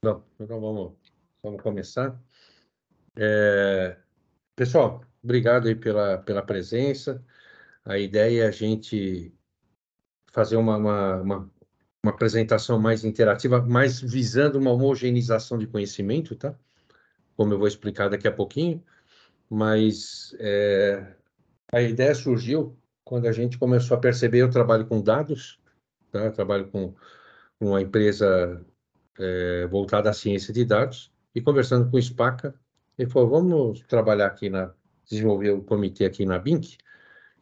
Não, então vamos começar. Pessoal, obrigado aí pela presença. A ideia é a gente fazer uma apresentação mais interativa, mais visando uma homogeneização de conhecimento, tá? Como eu vou explicar daqui a pouquinho, mas a ideia surgiu quando a gente começou a perceber, eu trabalho com dados, tá? Eu trabalho com uma empresa voltada à ciência de dados, e conversando com o Spaca, ele falou, vamos trabalhar aqui desenvolver o comitê aqui na BINC,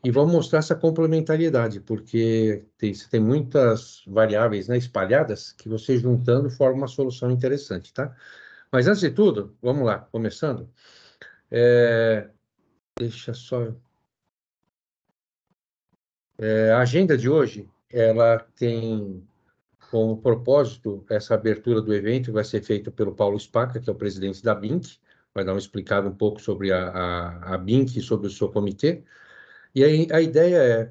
e vamos mostrar essa complementariedade, porque você tem muitas variáveis, né, espalhadas, que você juntando forma uma solução interessante, tá? Mas antes de tudo, vamos lá, começando. Deixa só... a agenda de hoje, ela tem como propósito, essa abertura do evento vai ser feita pelo Paulo Spaca, que é o presidente da BINC, vai dar uma explicada um pouco sobre a BINC e sobre o seu comitê. E aí a ideia é,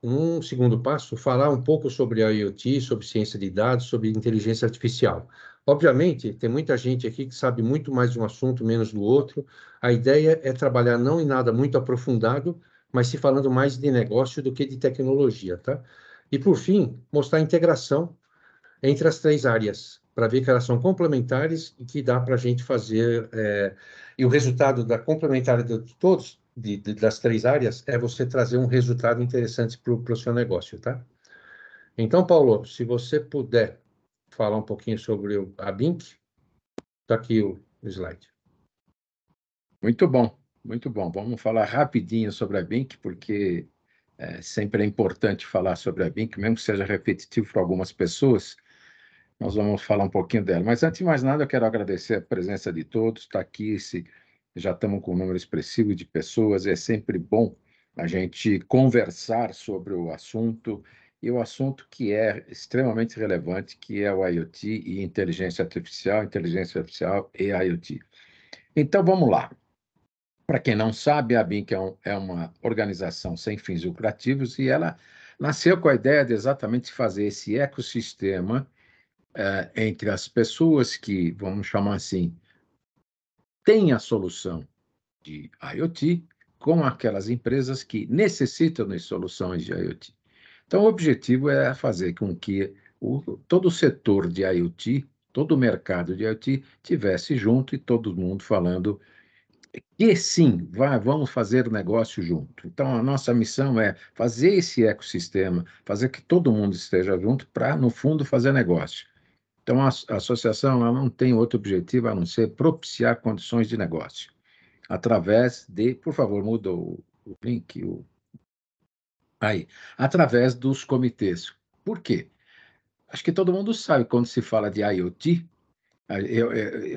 num segundo passo, falar um pouco sobre a IoT, sobre ciência de dados, sobre inteligência artificial. Obviamente, tem muita gente aqui que sabe muito mais de um assunto, menos do outro. A ideia é trabalhar não em nada muito aprofundado, mas se falando mais de negócio do que de tecnologia, tá? E, por fim, mostrar a integração entre as três áreas, para ver que elas são complementares e que dá para a gente fazer. E o resultado da complementariedade de todos, das três áreas, é você trazer um resultado interessante para o seu negócio, tá? Então, Paulo, se você puder falar um pouquinho sobre a BINC, está aqui o slide. Muito bom, muito bom. Vamos falar rapidinho sobre a BINC, porque sempre é importante falar sobre a BINC, mesmo que seja repetitivo para algumas pessoas. Nós vamos falar um pouquinho dela. Mas, antes de mais nada, eu quero agradecer a presença de todos. Está aqui, já estamos com um número expressivo de pessoas. É sempre bom a gente conversar sobre o assunto, e o assunto que é extremamente relevante, que é o IoT e inteligência artificial e IoT. Então, vamos lá. Para quem não sabe, a BINC é uma organização sem fins lucrativos, e ela nasceu com a ideia de exatamente fazer esse ecossistema entre as pessoas que, vamos chamar assim, têm a solução de IoT, com aquelas empresas que necessitam de soluções de IoT. Então, o objetivo é fazer com que todo o setor de IoT, todo o mercado de IoT, tivesse junto, e todo mundo falando que sim, vamos fazer negócio junto. Então, a nossa missão é fazer esse ecossistema, fazer que todo mundo esteja junto para, no fundo, fazer negócio. Então, a associação ela não tem outro objetivo a não ser propiciar condições de negócio, através de, por favor, muda o link, aí, através dos comitês. Por quê? Acho que todo mundo sabe, quando se fala de IoT,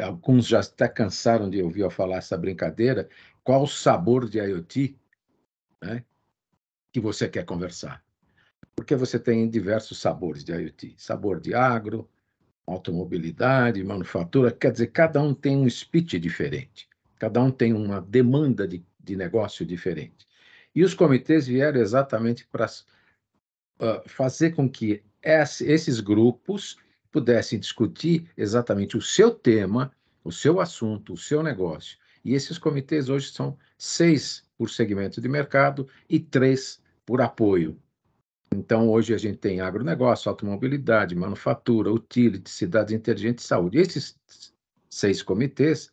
alguns já até cansaram de ouvir eu falar essa brincadeira, qual o sabor de IoT, né, que você quer conversar? Porque você tem diversos sabores de IoT, sabor de agro, automobilidade, manufatura, quer dizer, cada um tem um speech diferente, cada um tem uma demanda de negócio diferente. E os comitês vieram exatamente para fazer com que esses grupos pudessem discutir exatamente o seu tema, o seu assunto, o seu negócio. E esses comitês hoje são 6 por segmento de mercado e 3 por apoio. Então, hoje a gente tem agronegócio, automobilidade, manufatura, utility, cidades inteligentes e saúde. Esses 6 comitês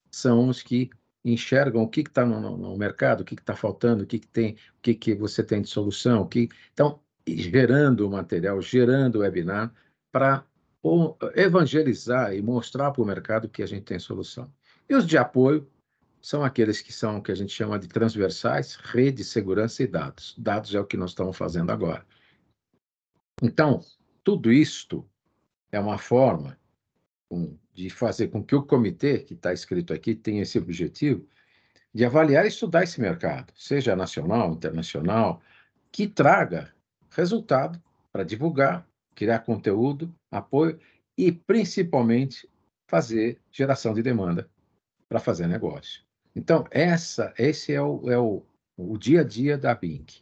são os que enxergam o que está no mercado, o que está faltando, o que tem, o que você tem de solução. Então, gerando material, gerando webinar para evangelizar e mostrar para o mercado que a gente tem solução. E os de apoio são aqueles que são o que a gente chama de transversais, rede, segurança e dados. Dados é o que nós estamos fazendo agora. Então, tudo isto é uma forma de fazer com que o comitê, que está escrito aqui, tenha esse objetivo de avaliar e estudar esse mercado, seja nacional, internacional, que traga resultado para divulgar, criar conteúdo, apoio e, principalmente, fazer geração de demanda para fazer negócio. Então, esse é o dia a dia da BINC.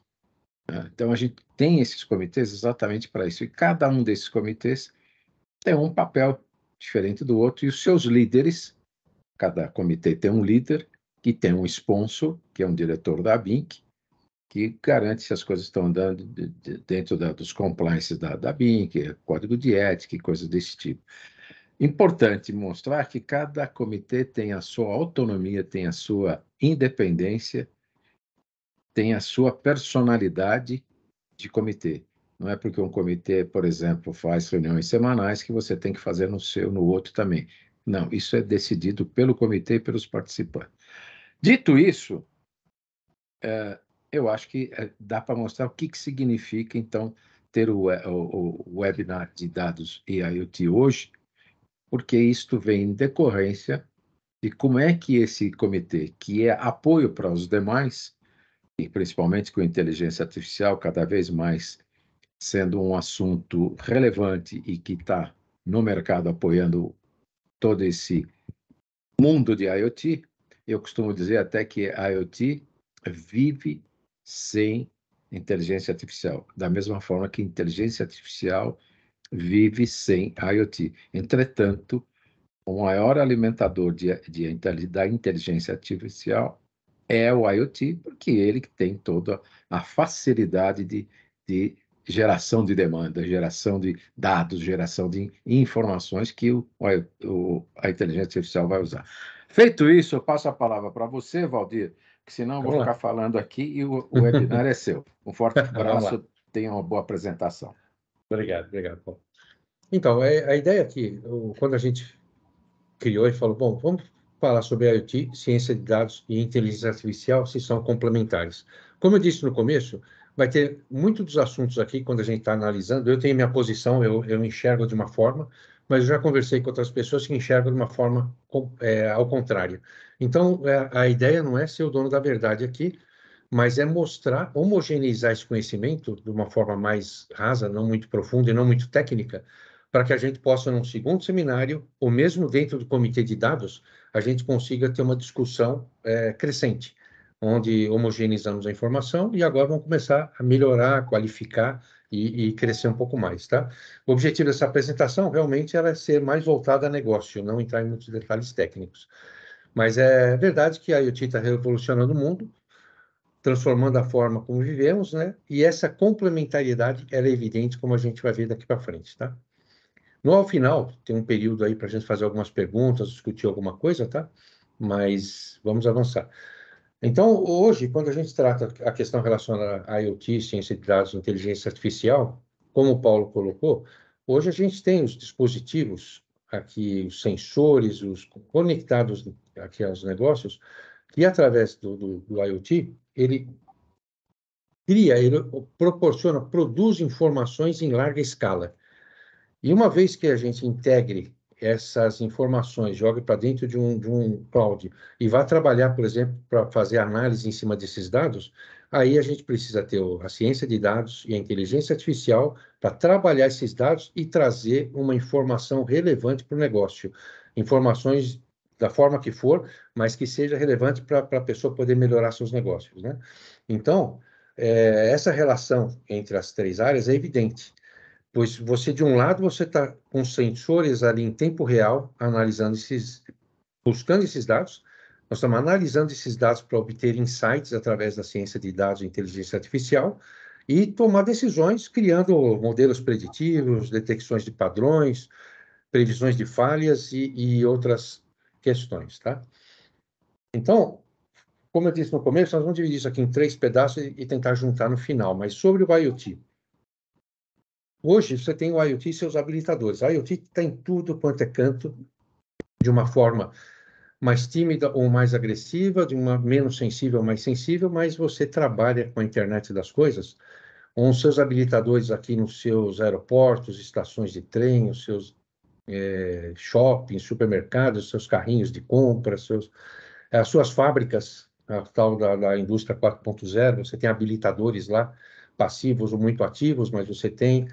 Então, a gente tem esses comitês exatamente para isso. E cada um desses comitês tem um papel diferente do outro, e os seus líderes, cada comitê tem um líder, que tem um sponsor, que é um diretor da BINC, que garante se as coisas estão andando dentro dos compliances da BINC, código de ética e coisas desse tipo. Importante mostrar que cada comitê tem a sua autonomia, tem a sua independência, tem a sua personalidade de comitê. Não é porque um comitê, por exemplo, faz reuniões semanais que você tem que fazer no seu, no outro também. Não, isso é decidido pelo comitê e pelos participantes. Dito isso, eu acho que dá para mostrar o que significa, então, ter o webinar de dados e IoT hoje, porque isto vem em decorrência de como é que esse comitê, que é apoio para os demais, e principalmente com inteligência artificial cada vez mais sendo um assunto relevante e que está no mercado apoiando todo esse mundo de IoT, eu costumo dizer até que a IoT vive sem inteligência artificial, da mesma forma que inteligência artificial vive sem IoT. Entretanto, o maior alimentador da inteligência artificial é o IoT, porque ele que tem toda a facilidade de geração de demanda, geração de dados, geração de informações que a inteligência artificial vai usar. Feito isso, eu passo a palavra para você, Valdir, que senão eu vou ficar falando aqui e o webinar é seu. Um forte abraço, tenha uma boa apresentação. Obrigado, Paulo. Então, a ideia aqui, quando a gente criou e falou, bom, vamos falar sobre IoT, ciência de dados e inteligência artificial, se são complementares. Como eu disse no começo, vai ter muitos dos assuntos aqui, quando a gente está analisando, eu tenho minha posição, eu enxergo de uma forma, mas eu já conversei com outras pessoas que enxergam de uma forma ao contrário. Então, a ideia não é ser o dono da verdade aqui, mas é mostrar, homogeneizar esse conhecimento de uma forma mais rasa, não muito profunda e não muito técnica, para que a gente possa, num segundo seminário, ou mesmo dentro do comitê de dados, a gente consiga ter uma discussão crescente, onde homogeneizamos a informação e agora vamos começar a melhorar, qualificar e crescer um pouco mais, tá? O objetivo dessa apresentação, realmente, é ser mais voltada a negócio, não entrar em muitos detalhes técnicos. Mas é verdade que a IoT está revolucionando o mundo, transformando a forma como vivemos, né? E essa complementariedade ela é evidente, como a gente vai ver daqui para frente, tá? Ao final, tem um período aí para a gente fazer algumas perguntas, discutir alguma coisa, tá? Mas vamos avançar. Então, hoje, quando a gente trata a questão relacionada a IoT, ciência de dados e inteligência artificial, como o Paulo colocou, hoje a gente tem os dispositivos aqui, os sensores, os conectados aqui aos negócios, que através do IoT, ele proporciona, produz informações em larga escala. E uma vez que a gente integre essas informações, jogue para dentro de um cloud e vá trabalhar, por exemplo, para fazer análise em cima desses dados, aí a gente precisa ter a ciência de dados e a inteligência artificial para trabalhar esses dados e trazer uma informação relevante para o negócio. Informações da forma que for, mas que seja relevante para a pessoa poder melhorar seus negócios, né? Então, essa relação entre as três áreas é evidente. Pois você, de um lado, você está com sensores ali em tempo real, buscando esses dados. Nós estamos analisando esses dados para obter insights através da ciência de dados e inteligência artificial e tomar decisões criando modelos preditivos, detecções de padrões, previsões de falhas e outras questões, tá? Então, como eu disse no começo, nós vamos dividir isso aqui em 3 pedaços e tentar juntar no final. Mas sobre o IoT. Hoje, você tem o IoT e seus habilitadores. A IoT está em tudo quanto é canto, de uma forma mais tímida ou mais agressiva, de uma menos sensível ou mais sensível, mas você trabalha com a internet das coisas, com os seus habilitadores aqui nos seus aeroportos, estações de trem, os seus shoppings, supermercados, seus carrinhos de compra, as suas fábricas, a tal da indústria 4.0, você tem habilitadores lá, passivos ou muito ativos, mas você tem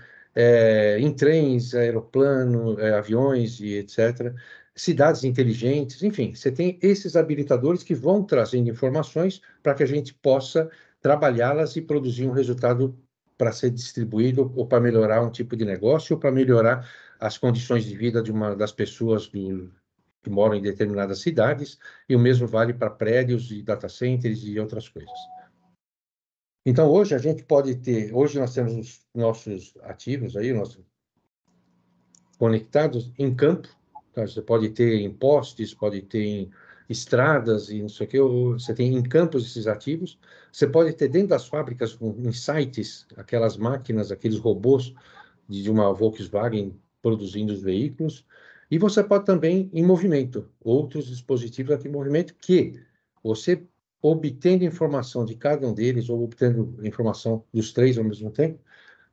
em trens, aeroplano, aviões e etc. Cidades inteligentes, enfim, você tem esses habilitadores que vão trazendo informações para que a gente possa trabalhá-las e produzir um resultado para ser distribuído ou para melhorar um tipo de negócio ou para melhorar as condições de vida das pessoas que moram em determinadas cidades, e o mesmo vale para prédios e data centers e outras coisas. Então, hoje nós temos os nossos ativos aí, nossos conectados em campo, tá? Você pode ter em postes, pode ter em estradas e não sei o que, você tem em campos esses ativos, você pode ter dentro das fábricas, em sites, aquelas máquinas, aqueles robôs de uma Volkswagen produzindo os veículos, e você pode também em movimento, outros dispositivos aqui em movimento que você obtendo informação de cada um deles, ou obtendo informação dos três ao mesmo tempo,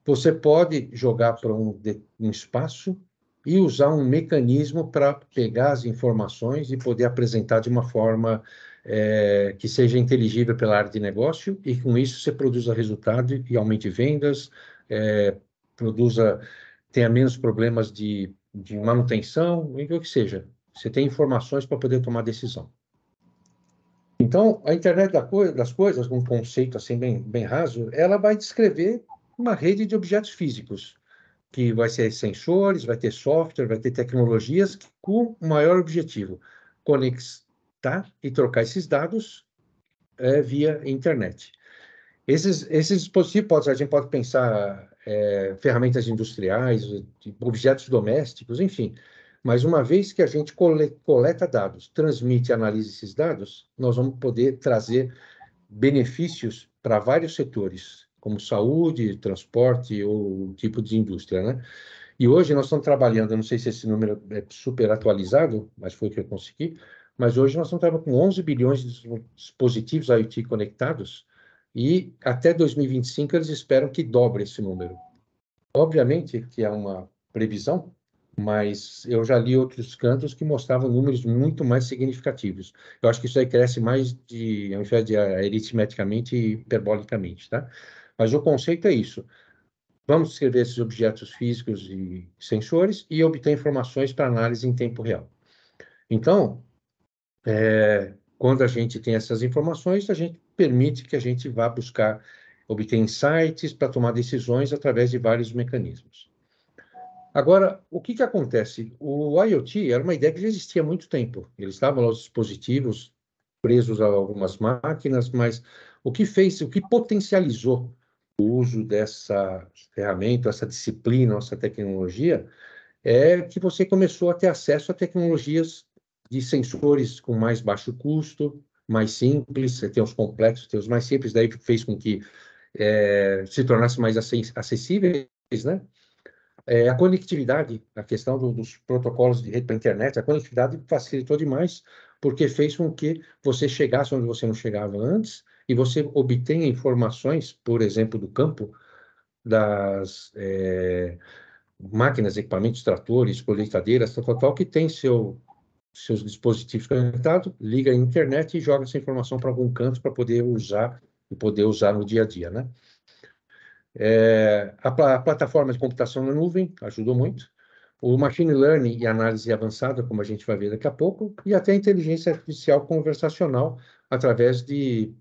você pode jogar para um espaço e usar um mecanismo para pegar as informações e poder apresentar de uma forma que seja inteligível pela área de negócio, e com isso você produza resultado e aumente vendas, produza, tenha menos problemas de manutenção, o que seja. Você tem informações para poder tomar decisão. Então, a internet das coisas, um conceito assim bem raso, ela vai descrever uma rede de objetos físicos, que vai ser sensores, vai ter software, vai ter tecnologias com o maior objetivo, conectar e trocar esses dados via internet. Esses dispositivos, a gente pode pensar ferramentas industriais, objetos domésticos, enfim. Mas uma vez que a gente coleta dados, transmite e analisa esses dados, nós vamos poder trazer benefícios para vários setores, como saúde, transporte ou tipo de indústria, né? E hoje nós estamos trabalhando, eu não sei se esse número é super atualizado, mas foi o que eu consegui, mas hoje nós estamos trabalhando com 11 bilhões de dispositivos IoT conectados, e até 2025 eles esperam que dobre esse número. Obviamente que é uma previsão, mas eu já li outros cantos que mostravam números muito mais significativos. Eu acho que isso aí cresce mais ao invés de aritmeticamente e hiperbolicamente, tá? Mas o conceito é isso. Vamos descrever esses objetos físicos e sensores e obter informações para análise em tempo real. Então, quando a gente tem essas informações, a gente permite que a gente vá buscar obter insights para tomar decisões através de vários mecanismos. Agora, o que acontece? O IoT era uma ideia que já existia há muito tempo. Eles estavam lá, os dispositivos presos a algumas máquinas, mas o que potencializou o uso dessa ferramenta, essa disciplina, essa tecnologia, é que você começou a ter acesso a tecnologias de sensores com mais baixo custo, mais simples. Você tem os complexos, tem os mais simples, daí fez com que se tornasse mais acessíveis, né? A conectividade, a questão dos protocolos de rede para a internet, a conectividade facilitou demais, porque fez com que você chegasse onde você não chegava antes, e você obtenha informações, por exemplo, do campo, das máquinas, equipamentos, tratores, colheitadeiras, tal, que tem seus dispositivos conectados, liga à internet e joga essa informação para algum canto para poder usar e poder usar no dia a dia, né? A plataforma de computação na nuvem ajudou muito. O machine learning e análise avançada, como a gente vai ver daqui a pouco, e até a inteligência artificial conversacional, através de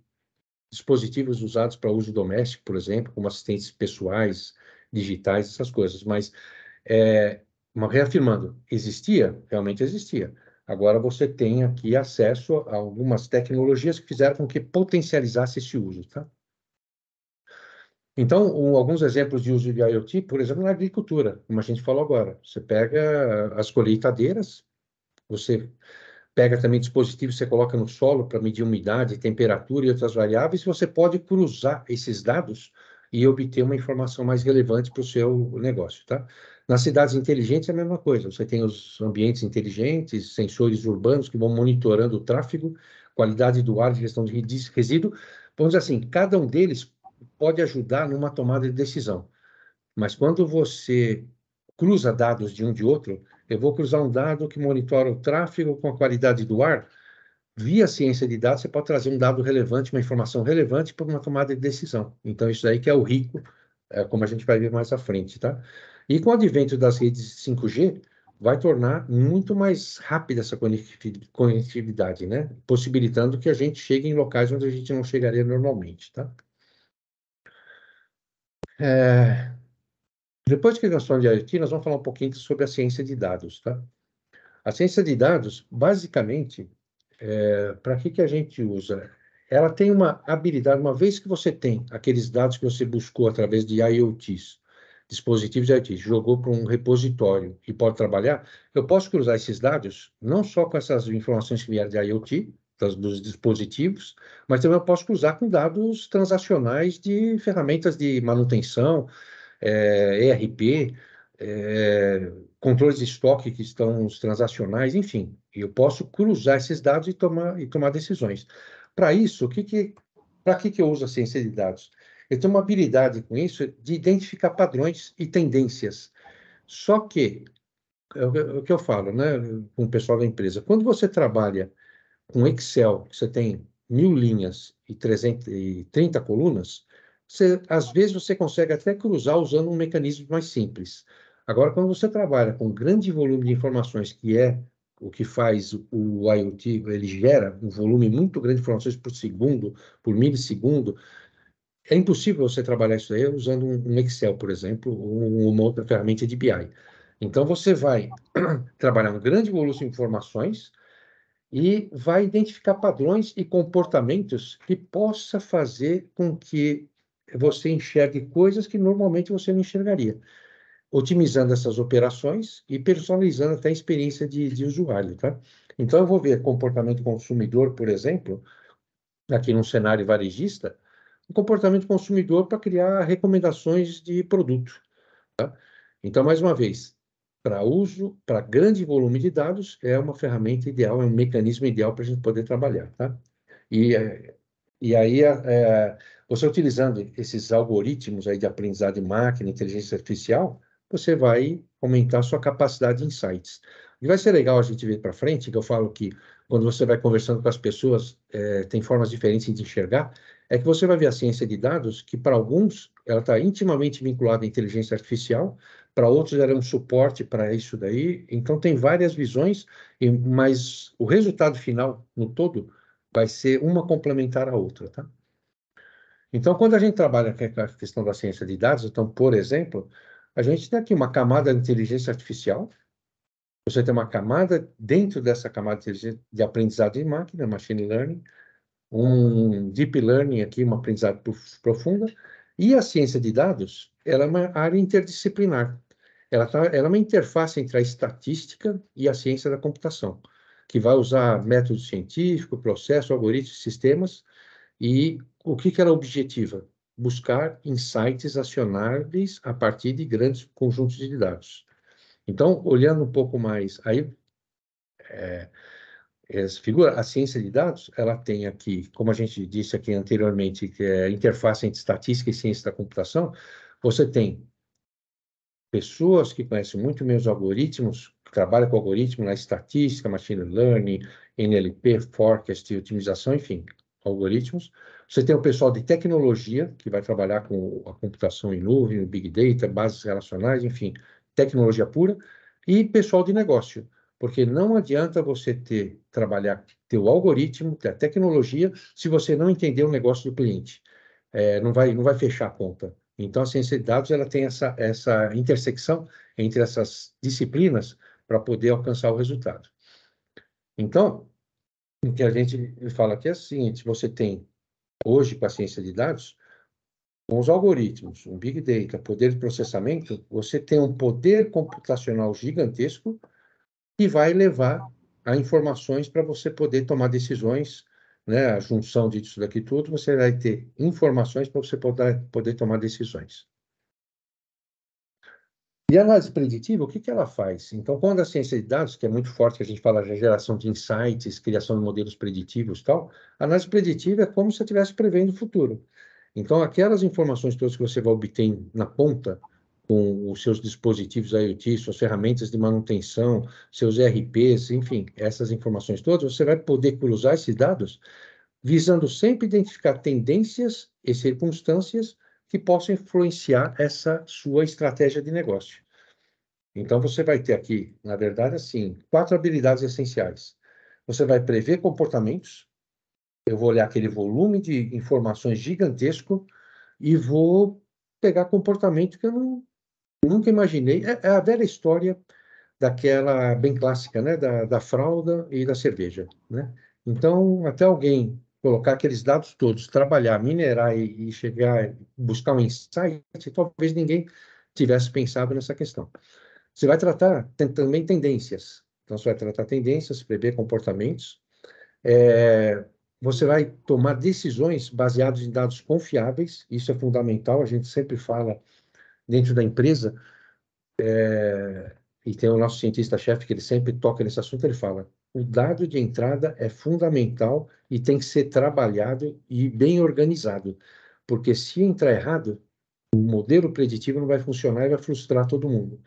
dispositivos usados para uso doméstico, por exemplo, como assistentes pessoais, digitais, essas coisas. Mas, reafirmando, existia? Realmente existia. Agora você tem aqui acesso a algumas tecnologias que fizeram com que potencializasse esse uso, tá? Então, alguns exemplos de uso de IoT, por exemplo, na agricultura, como a gente falou agora. Você pega as colheitadeiras, você pega também dispositivos que você coloca no solo para medir umidade, temperatura e outras variáveis, você pode cruzar esses dados e obter uma informação mais relevante para o seu negócio, tá? Nas cidades inteligentes é a mesma coisa. Você tem os ambientes inteligentes, sensores urbanos que vão monitorando o tráfego, qualidade do ar, gestão de resíduo. Vamos dizer assim, cada um deles pode ajudar numa tomada de decisão. Mas quando você cruza dados de um de outro, eu vou cruzar um dado que monitora o tráfego com a qualidade do ar. Via ciência de dados, você pode trazer um dado relevante, uma informação relevante para uma tomada de decisão. Então, isso aí que é o rico, como a gente vai ver mais à frente, tá? E com o advento das redes 5G, vai tornar muito mais rápida essa conectividade, né? Possibilitando que a gente chegue em locais onde a gente não chegaria normalmente, tá? Depois que nós falamos de IoT, nós vamos falar um pouquinho sobre a ciência de dados, tá? A ciência de dados, basicamente, para que a gente usa? Ela tem uma habilidade, uma vez que você tem aqueles dados que você buscou através de IoTs, dispositivos IoT, jogou para um repositório e pode trabalhar, eu posso cruzar esses dados não só com essas informações que vieram de IoT, dos dispositivos, mas também eu posso cruzar com dados transacionais de ferramentas de manutenção, ERP, controles de estoque que estão os transacionais, enfim, eu posso cruzar esses dados e tomar decisões. Para isso, para que eu uso a ciência de dados? Eu tenho uma habilidade com isso de identificar padrões e tendências. Só que, o que eu falo, né, com o pessoal da empresa, quando você trabalha com Excel, você tem 1.000 linhas e 330 colunas, às vezes você consegue até cruzar usando um mecanismo mais simples. Agora, quando você trabalha com grande volume de informações, que é o que faz o IoT, ele gera um volume muito grande de informações por segundo, por milissegundo, é impossível você trabalhar isso aí usando um Excel, por exemplo, ou uma outra ferramenta de BI. Então, você vai trabalhar um grande volume de informações, e vai identificar padrões e comportamentos que possa fazer com que você enxergue coisas que normalmente você não enxergaria, otimizando essas operações e personalizando até a experiência de usuário, tá? Então, eu vou ver comportamento consumidor, por exemplo, aqui num cenário varejista, o comportamento consumidor para criar recomendações de produto. Então, mais uma vez, para uso, para grande volume de dados, é uma ferramenta ideal, é um mecanismo ideal para a gente poder trabalhar, tá? E, e aí, você utilizando esses algoritmos aí de aprendizado de máquina, inteligência artificial, você vai aumentar a sua capacidade de insights. E vai ser legal a gente ver para frente, que eu falo que quando você vai conversando com as pessoas, tem formas diferentes de enxergar, é que você vai ver a ciência de dados, que para alguns ela está intimamente vinculada à inteligência artificial, para outros era um suporte para isso daí. Então, tem várias visões, mas o resultado final, no todo, vai ser uma complementar à outra, tá? Então, quando a gente trabalha com a questão da ciência de dados, então, por exemplo, a gente tem aqui uma camada de inteligência artificial, você tem uma camada dentro dessa camada de aprendizado de máquina, machine learning, um deep learning aqui, uma aprendizado profunda, e a ciência de dados, ela é uma área interdisciplinar. Ela é uma interface entre a estatística e a ciência da computação, que vai usar método científico, processo, algoritmos, sistemas, e o que ela objetiva? Buscar insights acionáveis a partir de grandes conjuntos de dados. Então, olhando um pouco mais, aí essa figura, a ciência de dados, ela tem aqui, como a gente disse aqui anteriormente, que é a interface entre estatística e ciência da computação, você tem pessoas que conhecem muito bem os algoritmos, que trabalham com algoritmos na estatística, machine learning, NLP, forecast, otimização, enfim, algoritmos. Você tem o pessoal de tecnologia, que vai trabalhar com a computação em nuvem, big data, bases relacionais, enfim, tecnologia pura, e pessoal de negócio, porque não adianta você ter o algoritmo, ter a tecnologia, se você não entender o negócio do cliente. Não vai fechar a conta. Então, a ciência de dados ela tem essa intersecção entre essas disciplinas para poder alcançar o resultado. Então, o que a gente fala aqui é o seguinte: você tem, hoje, com a ciência de dados, com os algoritmos, um big data, poder de processamento, você tem um poder computacional gigantesco que vai levar a informações para você poder tomar decisões, né? A junção disso daqui tudo, você vai ter informações para você poder tomar decisões. E a análise preditiva, o que ela faz? Então, quando a ciência de dados, que é muito forte, que a gente fala de geração de insights, criação de modelos preditivos e tal, a análise preditiva é como se você estivesse prevendo o futuro. Então, aquelas informações todas que você vai obter na ponta, com os seus dispositivos IoT, suas ferramentas de manutenção, seus ERPs, enfim, essas informações todas, você vai poder cruzar esses dados, visando sempre identificar tendências e circunstâncias que possam influenciar essa sua estratégia de negócio. Então, você vai ter aqui, na verdade, assim, 4 habilidades essenciais. Você vai prever comportamentos, eu vou olhar aquele volume de informações gigantesco e vou pegar comportamento que eu Nunca imaginei. É a velha história daquela bem clássica, né? Da fralda e da cerveja, né? Então, até alguém colocar aqueles dados todos, trabalhar, minerar e chegar, buscar um insight, talvez ninguém tivesse pensado nessa questão. Você vai tratar também tendências. Então, você vai tratar tendências, prever comportamentos. É, você vai tomar decisões baseadas em dados confiáveis. Isso é fundamental. A gente sempre fala dentro da empresa, e tem o nosso cientista-chefe que ele sempre toca nesse assunto, ele fala, o dado de entrada é fundamental e tem que ser trabalhado e bem organizado, porque se entrar errado, o modelo preditivo não vai funcionar e vai frustrar todo mundo.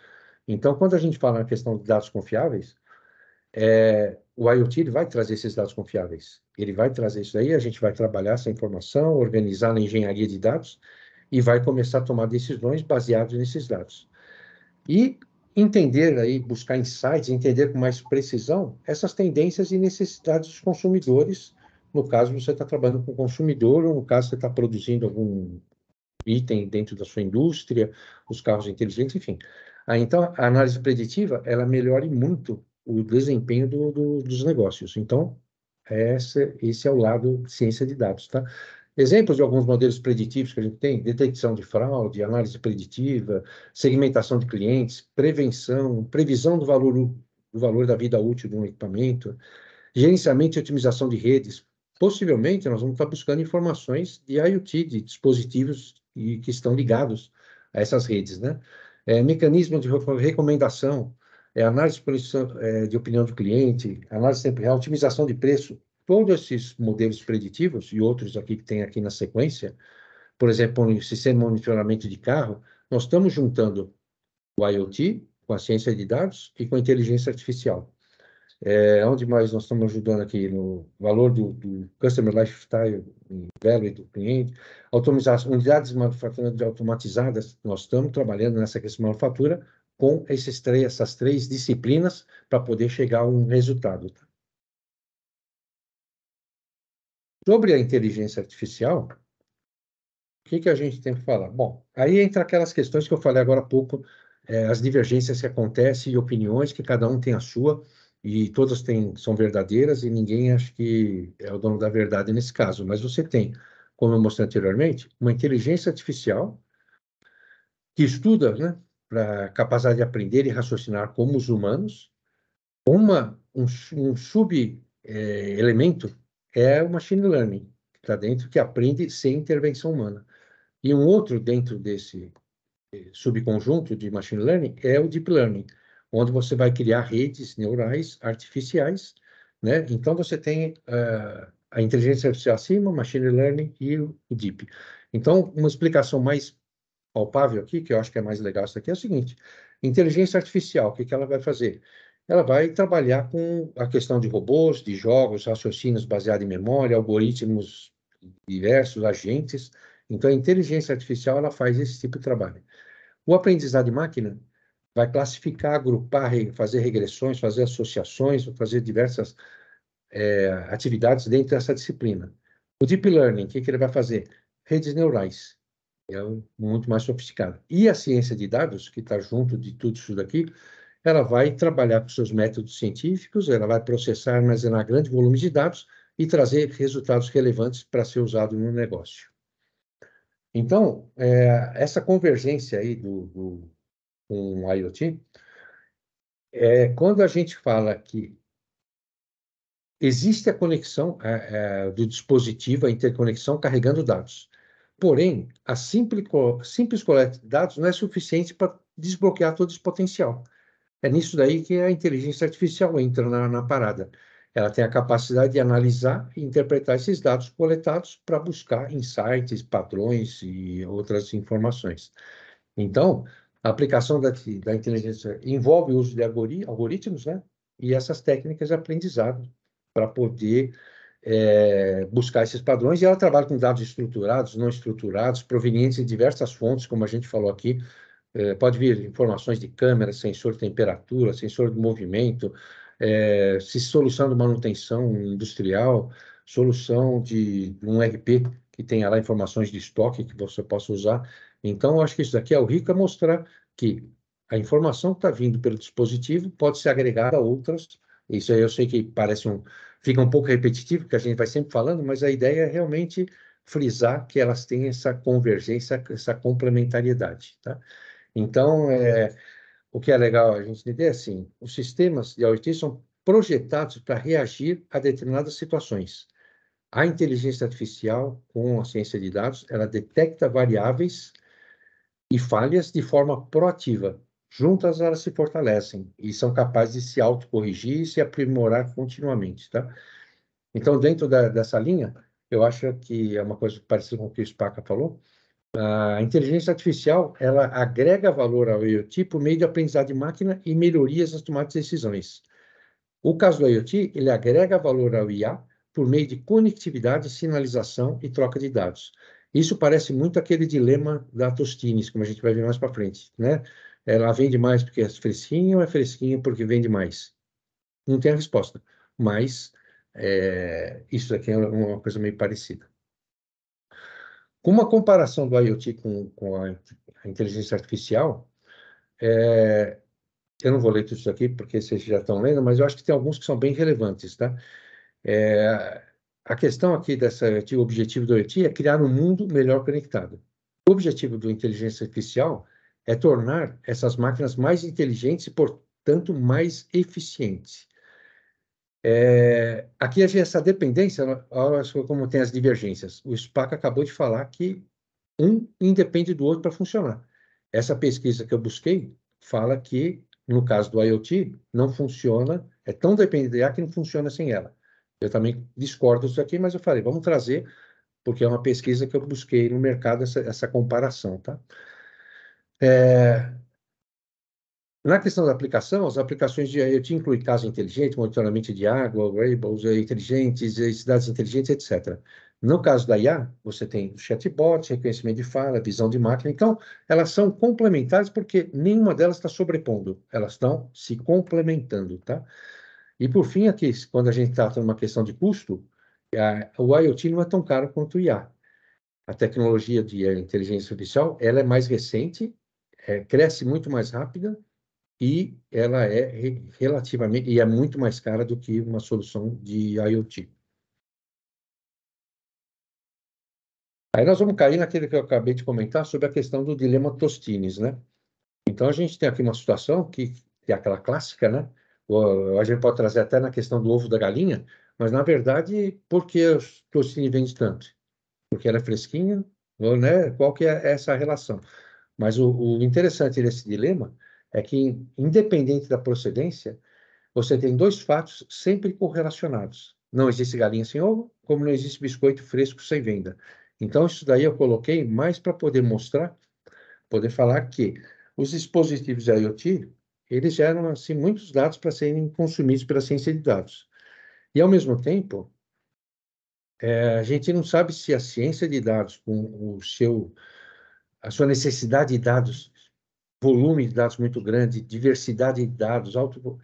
Então, quando a gente fala na questão de dados confiáveis, o IoT ele vai trazer esses dados confiáveis. Ele vai trazer isso aí, a gente vai trabalhar essa informação, organizar na engenharia de dados e vai começar a tomar decisões baseadas nesses dados. E entender aí, buscar insights, entender com mais precisão essas tendências e necessidades dos consumidores. No caso, você está trabalhando com o consumidor, ou no caso, você está produzindo algum item dentro da sua indústria, os carros inteligentes, enfim. Então, a análise preditiva, ela melhora muito o desempenho dos negócios. Então, esse é o lado de ciência de dados, tá? Exemplos de alguns modelos preditivos que a gente tem: detecção de fraude, análise preditiva, segmentação de clientes, prevenção, previsão do valor da vida útil de um equipamento, gerenciamento e otimização de redes. Possivelmente, nós vamos estar buscando informações de IoT, de dispositivos que estão ligados a essas redes, né? Mecanismo de recomendação, análise de opinião do cliente, análise tempo real, otimização de preço. Todos esses modelos preditivos e outros aqui que tem aqui na sequência, por exemplo, o sistema de monitoramento de carro, nós estamos juntando o IoT com a ciência de dados e com a inteligência artificial. Onde mais nós estamos ajudando aqui? No valor do Customer Lifetime Value do cliente, unidades automatizadas, nós estamos trabalhando nessa questão de manufatura com essas três disciplinas para poder chegar a um resultado. Tá? Sobre a inteligência artificial, o que a gente tem que falar? Bom, aí entra aquelas questões que eu falei agora há pouco, as divergências que acontecem e opiniões que cada um tem a sua, e todas são verdadeiras, e ninguém acha que é o dono da verdade nesse caso. Mas você tem, como eu mostrei anteriormente, uma inteligência artificial que estuda, né, para capacidade de aprender e raciocinar como os humanos. Um sub-elemento é o machine learning, que está dentro, que aprende sem intervenção humana. E um outro dentro desse subconjunto de machine learning é o deep learning, onde você vai criar redes neurais artificiais, né? Então você tem a inteligência artificial acima, machine learning e o deep. Então, uma explicação mais palpável aqui, que eu acho que é mais legal isso aqui, é o seguinte: inteligência artificial, o que ela vai fazer? Ela vai trabalhar com a questão de robôs, de jogos, raciocínios baseados em memória, algoritmos diversos, agentes. Então, a inteligência artificial ela faz esse tipo de trabalho. O aprendizado de máquina vai classificar, agrupar, fazer regressões, fazer associações, fazer diversas atividades dentro dessa disciplina. O Deep Learning, o que ele vai fazer? Redes neurais. Muito mais sofisticado. E a ciência de dados, que está junto de tudo isso daqui, ela vai trabalhar com seus métodos científicos, ela vai processar, armazenar grandes volumes de dados e trazer resultados relevantes para ser usado no negócio. Então, essa convergência aí com o IoT, quando a gente fala que existe a conexão do dispositivo, a interconexão carregando dados. Porém, a simples coleta de dados não é suficiente para desbloquear todo esse potencial. É nisso daí que a inteligência artificial entra na parada. Ela tem a capacidade de analisar e interpretar esses dados coletados para buscar insights, padrões e outras informações. Então, a aplicação da inteligência envolve o uso de algoritmos, né? E essas técnicas de aprendizado para poder buscar esses padrões. E ela trabalha com dados estruturados, não estruturados, provenientes de diversas fontes, como a gente falou aqui. Pode vir informações de câmera, sensor de temperatura, sensor de movimento, solução de manutenção industrial, solução de um ERP que tenha lá informações de estoque que você possa usar. Então, eu acho que isso daqui é o rico, é mostrar que a informação que está vindo pelo dispositivo pode ser agregada a outras. Isso aí eu sei que fica um pouco repetitivo, porque a gente vai sempre falando, mas a ideia é realmente frisar que elas têm essa convergência, essa complementariedade, tá? Então, o que é legal a gente entender é assim, os sistemas de IoT são projetados para reagir a determinadas situações. A inteligência artificial, com a ciência de dados, ela detecta variáveis e falhas de forma proativa. Juntas, elas se fortalecem e são capazes de se autocorrigir e se aprimorar continuamente, tá? Então, dentro dessa linha, eu acho que é uma coisa parecida com o que o Spaca falou. A inteligência artificial, ela agrega valor ao IoT por meio de aprendizado de máquina e melhorias nas tomadas de decisões. O caso do IoT, ele agrega valor ao IA por meio de conectividade, sinalização e troca de dados. Isso parece muito aquele dilema da Tostines, como a gente vai ver mais para frente, né? Ela vende mais porque é fresquinha ou é fresquinha porque vende mais? Não tem a resposta, mas isso aqui é uma coisa meio parecida. Com uma comparação do IoT com a inteligência artificial, eu não vou ler tudo isso aqui porque vocês já estão lendo, mas eu acho que tem alguns que são bem relevantes, tá? A questão aqui de objetivo do IoT é criar um mundo melhor conectado. O objetivo da inteligência artificial é tornar essas máquinas mais inteligentes e, portanto, mais eficientes. Aqui essa dependência, olha como tem as divergências. O Spaca acabou de falar que um independe do outro para funcionar. Essa pesquisa que eu busquei fala que, no caso do IoT, não funciona, é tão dependente da IA que não funciona sem ela. Eu também discordo disso aqui, mas eu falei, vamos trazer, porque é uma pesquisa que eu busquei no mercado, essa comparação, tá? Na questão da aplicação, as aplicações de IoT incluem casa inteligente, monitoramento de água, wearables inteligentes, cidades inteligentes, etc. No caso da IA, você tem chatbot, reconhecimento de fala, visão de máquina. Então, elas são complementares porque nenhuma delas está sobrepondo, elas estão se complementando, tá? E, por fim, aqui, quando a gente trata de uma questão de custo, o IoT não é tão caro quanto o IA. A tecnologia de inteligência artificial, ela é mais recente, cresce muito mais rápida, e ela é relativamente e é muito mais cara do que uma solução de IoT. Aí nós vamos cair naquele que eu acabei de comentar sobre a questão do dilema Tostines, né? Então a gente tem aqui uma situação que é aquela clássica, né? A gente pode trazer até na questão do ovo da galinha, mas na verdade, por que o Tostine vende tanto? Porque ela é fresquinha, ou, né? Qual que é essa relação? Mas o interessante desse dilema é que, independente da procedência, você tem dois fatos sempre correlacionados. Não existe galinha sem ovo, como não existe biscoito fresco sem venda. Então, isso daí eu coloquei mais para poder mostrar, poder falar que os dispositivos IoT, eles geram, assim, muitos dados para serem consumidos pela ciência de dados. E, ao mesmo tempo, a gente não sabe se a ciência de dados, com a sua necessidade de dados, volume de dados muito grande, diversidade de dados,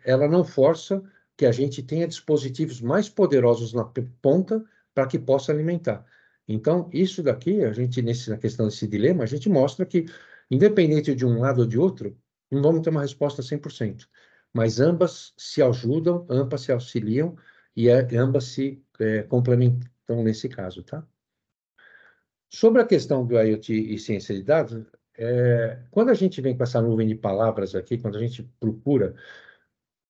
ela não força que a gente tenha dispositivos mais poderosos na ponta para que possa alimentar. Então, isso daqui, na questão desse dilema, a gente mostra que, independente de um lado ou de outro, não vamos ter uma resposta 100%. Mas ambas se ajudam, ambas se auxiliam e ambas se complementam nesse caso, tá? Sobre a questão do IoT e ciência de dados, quando a gente vem com essa nuvem de palavras aqui, quando a gente procura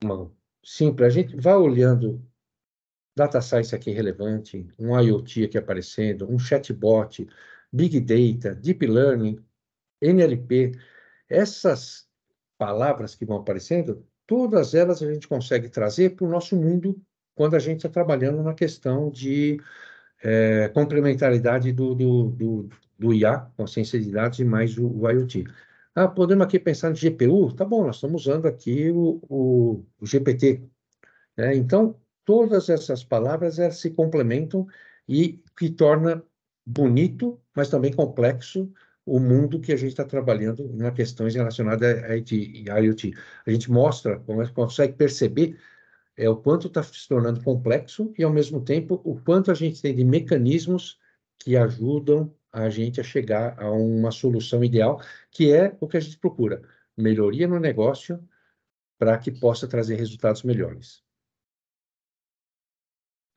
uma simples, a gente vai olhando data science aqui relevante, um IoT aqui aparecendo, um chatbot, big data, deep learning, NLP, essas palavras que vão aparecendo, todas elas a gente consegue trazer para o nosso mundo quando a gente está trabalhando na questão de complementaridade do IA, com a ciência de dados, e mais o IoT. Podemos aqui pensar no GPU? Tá bom, nós estamos usando aqui o GPT, né? Então, todas essas palavras elas se complementam e que torna bonito, mas também complexo o mundo que a gente está trabalhando na questões relacionadas a IoT. A gente mostra, consegue perceber o quanto está se tornando complexo e, ao mesmo tempo, o quanto a gente tem de mecanismos que ajudam a gente a chegar a uma solução ideal, que é o que a gente procura. melhoria no negócio para que possa trazer resultados melhores.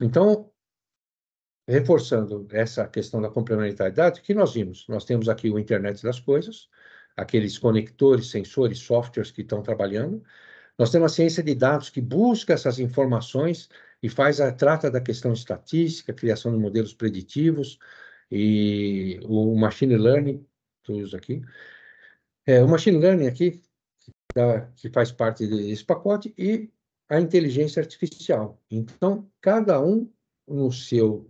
Então, reforçando essa questão da complementaridade, o que nós vimos? Nós temos aqui o Internet das Coisas, aqueles conectores, sensores, softwares que estão trabalhando. Nós temos a ciência de dados que busca essas informações e trata da questão estatística, criação de modelos preditivos e o machine learning, que eu uso aqui. O machine learning aqui, que faz parte desse pacote, e a inteligência artificial. Então, cada um no seu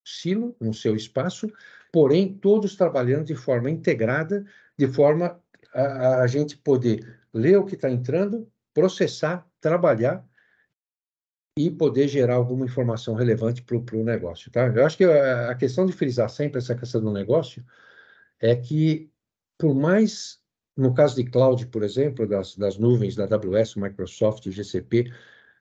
silo, no seu espaço, porém, todos trabalhando de forma integrada, de forma a gente poder ler o que está entrando, processar, trabalhar e poder gerar alguma informação relevante para o negócio, tá? Eu acho que a questão de frisar sempre essa questão do negócio é que, por mais, no caso de cloud, por exemplo, das nuvens da AWS, Microsoft, GCP,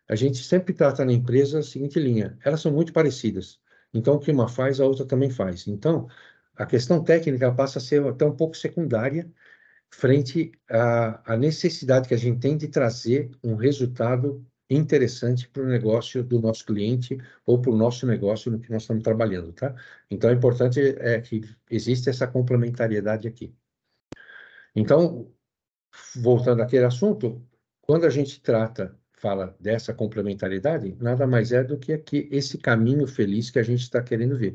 a gente sempre trata na empresa a seguinte linha: elas são muito parecidas. Então, o que uma faz, a outra também faz. Então, a questão técnica passa a ser até um pouco secundária frente à necessidade que a gente tem de trazer um resultado interessante para o negócio do nosso cliente ou para o nosso negócio no que nós estamos trabalhando, tá? Então, é importante que existe essa complementariedade aqui. Então, voltando àquele assunto, quando a gente fala dessa complementariedade, nada mais é do que aqui esse caminho feliz que a gente está querendo ver.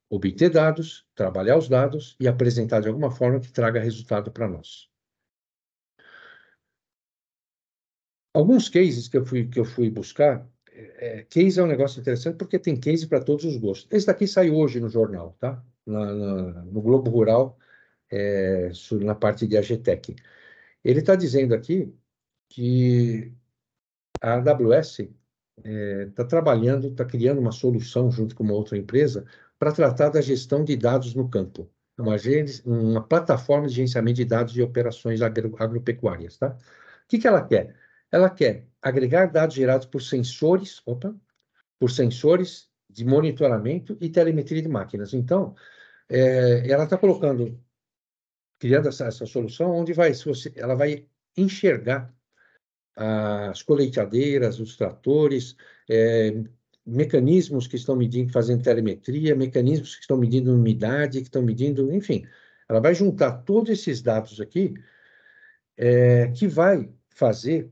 Obter dados, trabalhar os dados e apresentar de alguma forma que traga resultado para nós. Alguns cases que eu fui buscar, case é um negócio interessante porque tem case para todos os gostos. Esse daqui saiu hoje no jornal, tá? No Globo Rural, na parte de AGTEC. Ele está dizendo aqui que a AWS está trabalhando, está criando uma solução junto com uma outra empresa para tratar da gestão de dados no campo. Uma plataforma de gerenciamento de dados de operações agropecuárias, tá? O que ela quer? Ela quer agregar dados gerados por sensores de monitoramento e telemetria de máquinas. Então, ela está criando essa solução onde ela vai enxergar as colheitadeiras, os tratores, mecanismos que estão medindo, fazendo telemetria, mecanismos que estão medindo umidade, que estão medindo, enfim. Ela vai juntar todos esses dados aqui, que vai fazer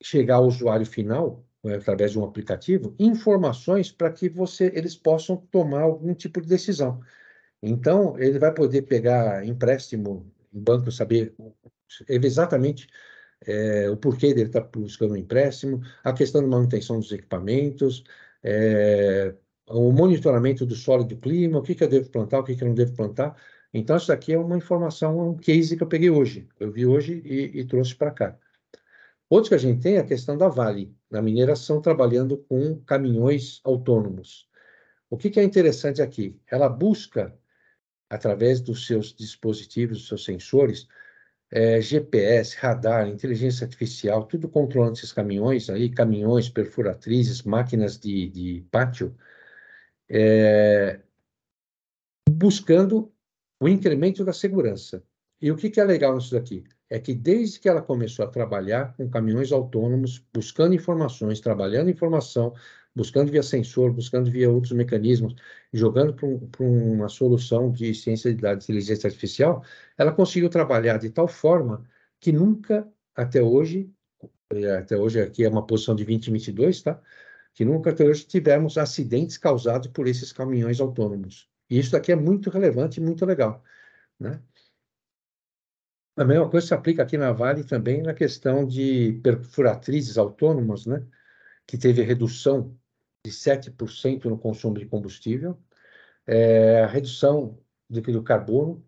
chegar ao usuário final, através de um aplicativo, informações para que eles possam tomar algum tipo de decisão. Então, ele vai poder pegar empréstimo em banco, saber exatamente o porquê dele estar buscando um empréstimo, a questão da manutenção dos equipamentos, o monitoramento do solo e do clima, o que eu devo plantar, o que eu não devo plantar. Então, isso aqui é uma informação, um case que eu peguei hoje. Eu vi hoje e trouxe para cá. Outro que a gente tem é a questão da Vale, na mineração, trabalhando com caminhões autônomos. O que é interessante aqui? Ela busca, através dos seus dispositivos, dos seus sensores, GPS, radar, inteligência artificial, tudo controlando esses caminhões, caminhões, perfuratrizes, máquinas de pátio, buscando o incremento da segurança. E o que é legal nisso daqui? É que desde que ela começou a trabalhar com caminhões autônomos, buscando informações, trabalhando informação, buscando via sensor, buscando via outros mecanismos, jogando para uma solução de ciência de dados e inteligência artificial, ela conseguiu trabalhar de tal forma que nunca, até hoje aqui é uma posição de 2022, tá? Que nunca até hoje tivemos acidentes causados por esses caminhões autônomos. E isso daqui é muito relevante e muito legal, né? A mesma coisa se aplica aqui na Vale também na questão de perfuratrizes autônomas, né? Que teve redução de 7% no consumo de combustível, a redução do carbono,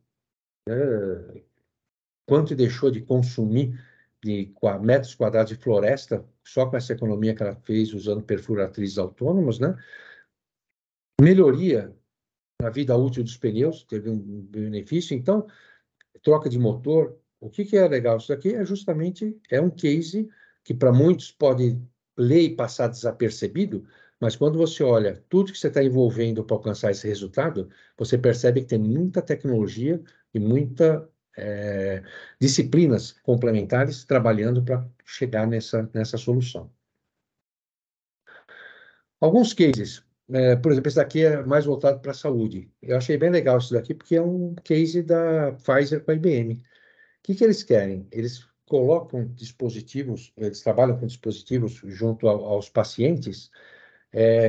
quanto deixou de consumir de metros quadrados de floresta só com essa economia que ela fez usando perfuratrizes autônomas, né? Melhoria na vida útil dos pneus, teve um benefício. Então, troca de motor. O que é legal? Isso aqui é justamente um case que para muitos pode ler e passar desapercebido, mas quando você olha tudo que você está envolvendo para alcançar esse resultado, você percebe que tem muita tecnologia e muita disciplinas complementares trabalhando para chegar nessa solução. Alguns cases, por exemplo, esse daqui é mais voltado para a saúde. Eu achei bem legal isso daqui, porque é um case da Pfizer com a IBM. O que eles querem? Eles colocam dispositivos, eles trabalham com dispositivos junto aos pacientes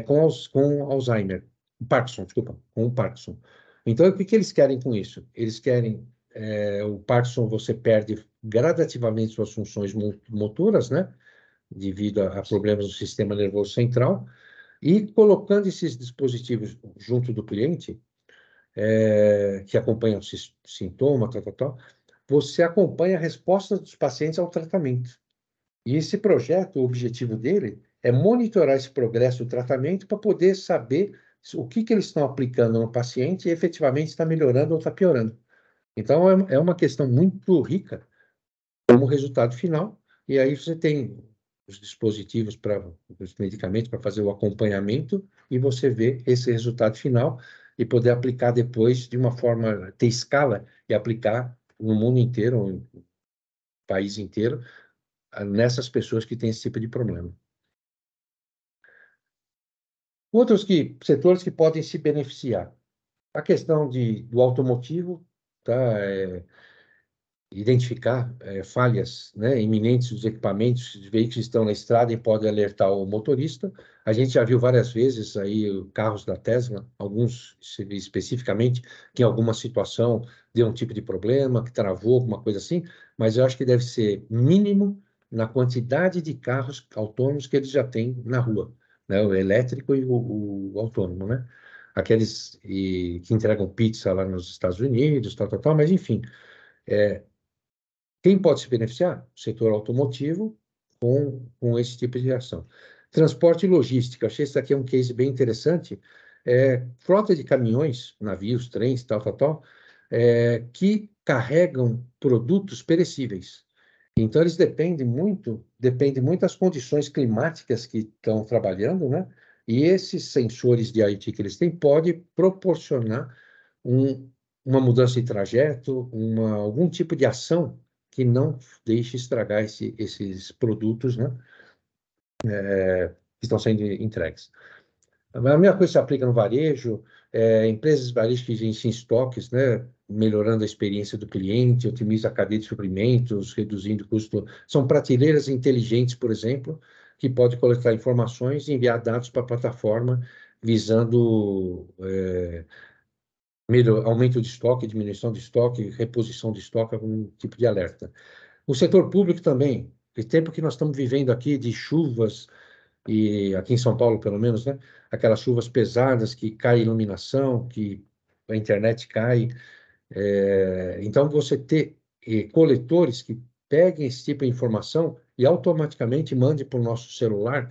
com Alzheimer, Parkinson, desculpa, com o Parkinson. Então, o que eles querem com isso? Eles querem, o Parkinson você perde gradativamente suas funções motoras, né? Devido a problemas do sistema nervoso central, e colocando esses dispositivos junto do cliente, que acompanha o sintoma, você acompanha a resposta dos pacientes ao tratamento. E esse projeto, o objetivo dele é monitorar esse progresso do tratamento para poder saber o que eles estão aplicando no paciente e efetivamente está melhorando ou está piorando. Então, é uma questão muito rica como resultado final, e aí você tem os dispositivos os medicamentos para fazer o acompanhamento e você vê esse resultado final e poder aplicar depois de uma forma, ter escala e aplicar no mundo inteiro, no país inteiro, nessas pessoas que têm esse tipo de problema. Outros setores que podem se beneficiar. A questão do automotivo, tá? Identificar falhas, né, iminentes dos equipamentos, os veículos estão na estrada e podem alertar o motorista. A gente já viu várias vezes aí carros da Tesla, alguns especificamente, que em alguma situação deu um tipo de problema, que travou, alguma coisa assim, mas eu acho que deve ser mínimo na quantidade de carros autônomos que eles já têm na rua, né, o elétrico e o autônomo, né? Aqueles que entregam pizza lá nos Estados Unidos, mas enfim, quem pode se beneficiar? O setor automotivo com esse tipo de ação. Transporte e logística. Achei esse aqui um case bem interessante. Frota de caminhões, navios, trens, que carregam produtos perecíveis. Então, eles dependem muito das condições climáticas que estão trabalhando, né? E esses sensores de IoT que eles têm podem proporcionar uma mudança de trajeto, algum tipo de ação que não deixe estragar esses produtos, né, que estão sendo entregues. A mesma coisa se aplica no varejo, empresas de varejo que gerenciam estoques, né, melhorando a experiência do cliente, otimiza a cadeia de suprimentos, reduzindo o custo. São prateleiras inteligentes, por exemplo, que pode coletar informações e enviar dados para a plataforma, visando aumento de estoque, diminuição de estoque, reposição de estoque, algum tipo de alerta. O setor público também, o tempo que nós estamos vivendo aqui de chuvas, e aqui em São Paulo, pelo menos, né? Aquelas chuvas pesadas que cai a iluminação, que a internet cai. Então, você ter coletores que peguem esse tipo de informação e automaticamente mande para o nosso celular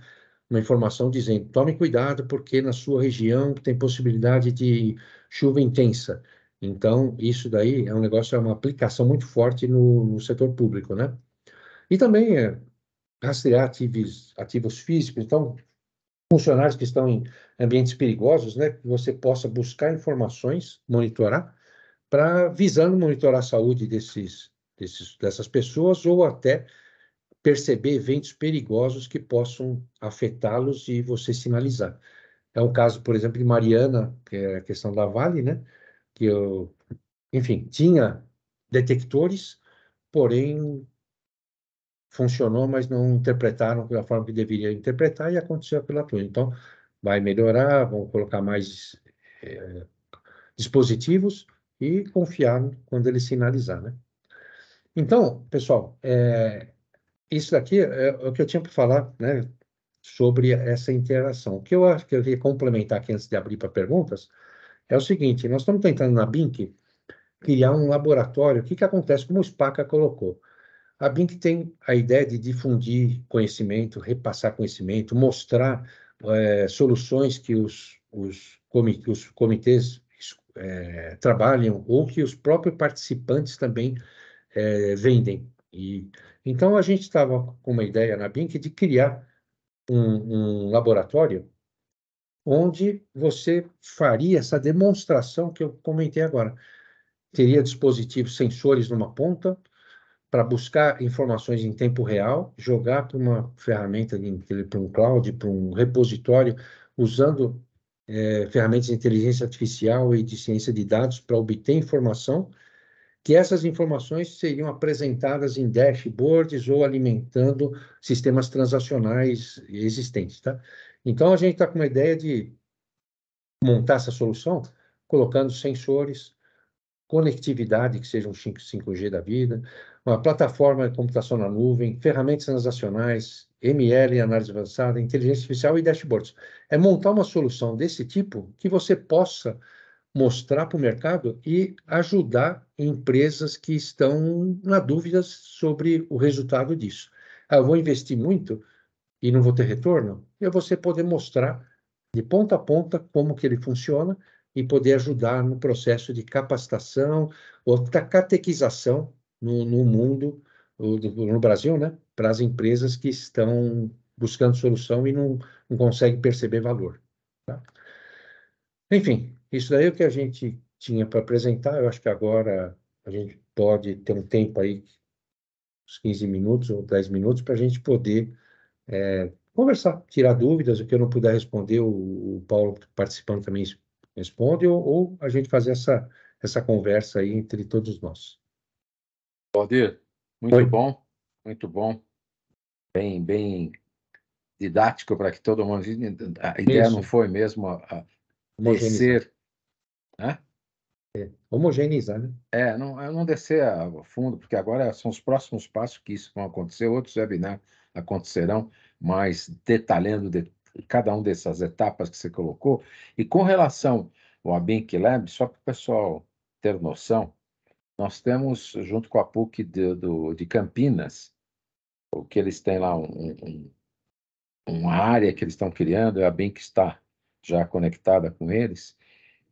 uma informação dizendo: tome cuidado, porque na sua região tem possibilidade de chuva intensa. Então, isso daí é um negócio, é uma aplicação muito forte no setor público, né? E também rastrear ativos físicos, então, funcionários que estão em ambientes perigosos, né? Que você possa buscar informações, monitorar, visando monitorar a saúde dessas pessoas ou até perceber eventos perigosos que possam afetá-los e você sinalizar. É o caso, por exemplo, de Mariana, que é a questão da Vale, né? Que enfim, tinha detectores, porém funcionou, mas não interpretaram da forma que deveria interpretar e aconteceu aquilo tudo. Então, vai melhorar, vão colocar mais dispositivos e confiar quando ele sinalizar, né? Então, pessoal, isso daqui é o que eu tinha para falar, né, sobre essa interação. O que eu acho que eu queria complementar aqui antes de abrir para perguntas é o seguinte: nós estamos tentando na BINC criar um laboratório. O que acontece, como o Spaca colocou? A BINC tem a ideia de difundir conhecimento, repassar conhecimento, mostrar soluções que os comitês trabalham ou que os próprios participantes também vendem. Então, a gente estava com uma ideia na BINC de criar um laboratório onde você faria essa demonstração que eu comentei agora. teria dispositivos sensores numa ponta para buscar informações em tempo real, jogar para uma ferramenta, para um cloud, para um repositório, usando ferramentas de inteligência artificial e de ciência de dados para obter informação, que essas informações seriam apresentadas em dashboards ou alimentando sistemas transacionais existentes, tá? Então, a gente está com uma ideia de montar essa solução colocando sensores, conectividade, que seja um 5G da vida, uma plataforma de computação na nuvem, ferramentas transacionais, ML, análise avançada, inteligência artificial e dashboards. É montar uma solução desse tipo que você possa mostrar para o mercado e ajudar empresas que estão na dúvida sobre o resultado disso. Eu vou investir muito e não vou ter retorno? É você poder mostrar de ponta a ponta como que ele funciona e poder ajudar no processo de capacitação ou da catequização no mundo, no Brasil, né, para as empresas que estão buscando solução e não conseguem perceber valor. Tá? Enfim, isso daí é o que a gente tinha para apresentar. Eu acho que agora a gente pode ter um tempo aí, uns 15 minutos ou 10 minutos, para a gente poder conversar, tirar dúvidas, o que eu não puder responder, o Paulo participando também responde, ou a gente fazer essa conversa aí entre todos nós. Valdir, Oi. muito bom, bem didático para que todo mundo... A ideia Isso. não foi mesmo a Homogeneizar. descer, né? Homogeneizar, né? Não descer a fundo, porque agora são os próximos passos que isso vão acontecer, outros webinars acontecerão, mas detalhando cada uma dessas etapas que você colocou. E com relação ao Abink Lab, só para o pessoal ter noção, nós temos, junto com a PUC de Campinas, o que eles têm lá, uma área que eles estão criando, a Abink está já conectada com eles,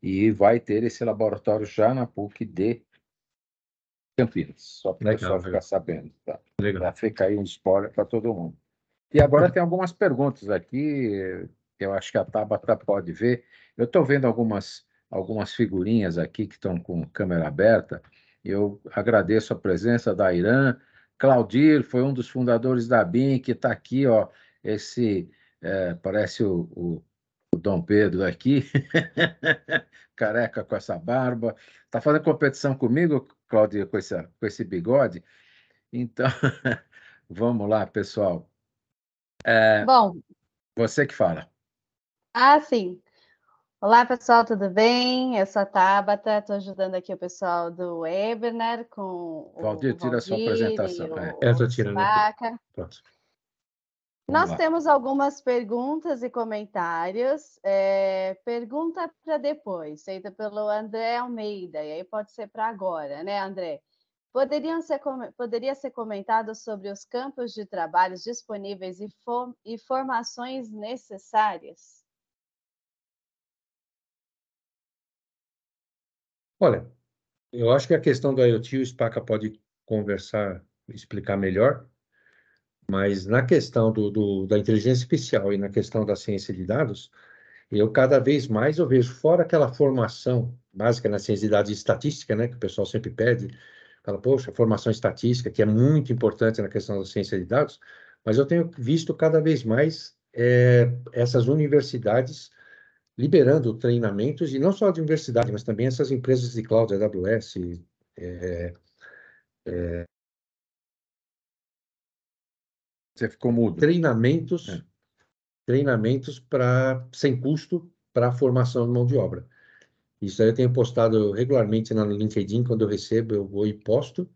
e vai ter esse laboratório já na PUC de Campinas, só para o pessoal ficar sabendo. Tá? Já fica aí um spoiler para todo mundo. E agora tem algumas perguntas aqui, eu acho que a Tabata pode ver. Eu estou vendo algumas figurinhas aqui que estão com câmera aberta. Eu agradeço a presença da Irã. Claudir foi um dos fundadores da BIM, que está aqui, ó, parece o Dom Pedro aqui, careca com essa barba. Está fazendo competição comigo, Claudir, com esse bigode? Então, vamos lá, pessoal. Bom, Você que fala. Sim. Olá, pessoal, tudo bem? Eu sou a Tabata, estou ajudando aqui o pessoal do webinar com Valdir, tira a sua apresentação. Eu estou tirando aqui. Pronto. Nós temos algumas perguntas e comentários. Pergunta para depois, feita pelo André Almeida, e aí pode ser para agora, né, André? Poderia ser comentado sobre os campos de trabalho disponíveis e formações necessárias? Olha, eu acho que a questão do IoT, o Spaca pode conversar, explicar melhor, mas na questão da inteligência artificial e na questão da ciência de dados, eu cada vez mais eu vejo, fora aquela formação básica na ciência de dados e estatística, né, que o pessoal sempre pede, fala, poxa, formação estatística, que é muito importante na questão da ciência de dados, mas eu tenho visto cada vez mais essas universidades liberando treinamentos, e não só de universidade, mas também essas empresas de cloud, AWS, Você ficou mudo. treinamentos sem custo para a formação de mão de obra. Isso aí eu tenho postado regularmente no LinkedIn, quando eu recebo, eu vou e posto.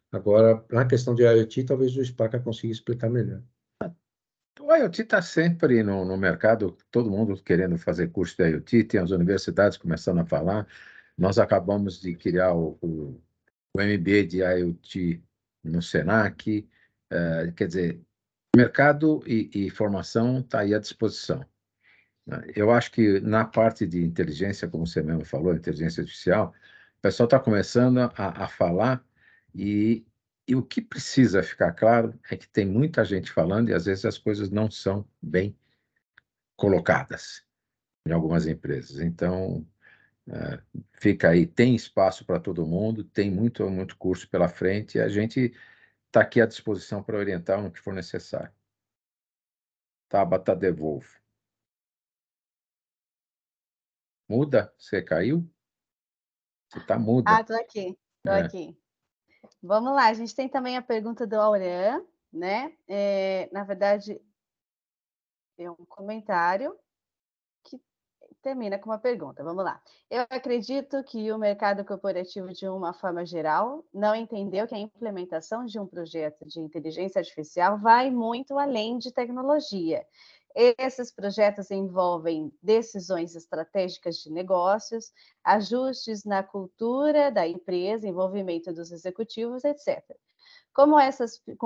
Agora, na questão de IoT, talvez o Spaca consiga explicar melhor. O IoT está sempre no mercado, todo mundo querendo fazer curso de IoT, tem as universidades começando a falar. Nós acabamos de criar o MBA de IoT no Senac. Quer dizer, mercado e formação está aí à disposição. Eu acho que na parte de inteligência, como você mesmo falou, inteligência artificial, o pessoal está começando a falar e o que precisa ficar claro é que tem muita gente falando e às vezes as coisas não são bem colocadas em algumas empresas. Então, Fica aí, tem espaço para todo mundo, tem muito curso pela frente, e a gente está aqui à disposição para orientar no que for necessário. Tabata, devolvo. Muda? Você caiu? Você está muda. Estou aqui, estou aqui. Vamos lá, a gente tem também a pergunta do Auran, né? Na verdade, é um comentário que termina com uma pergunta. Vamos lá. Eu acredito que o mercado corporativo, de uma forma geral, não entendeu que a implementação de um projeto de inteligência artificial vai muito além de tecnologia. Esses projetos envolvem decisões estratégicas de negócios, ajustes na cultura da empresa, envolvimento dos executivos, etc. Com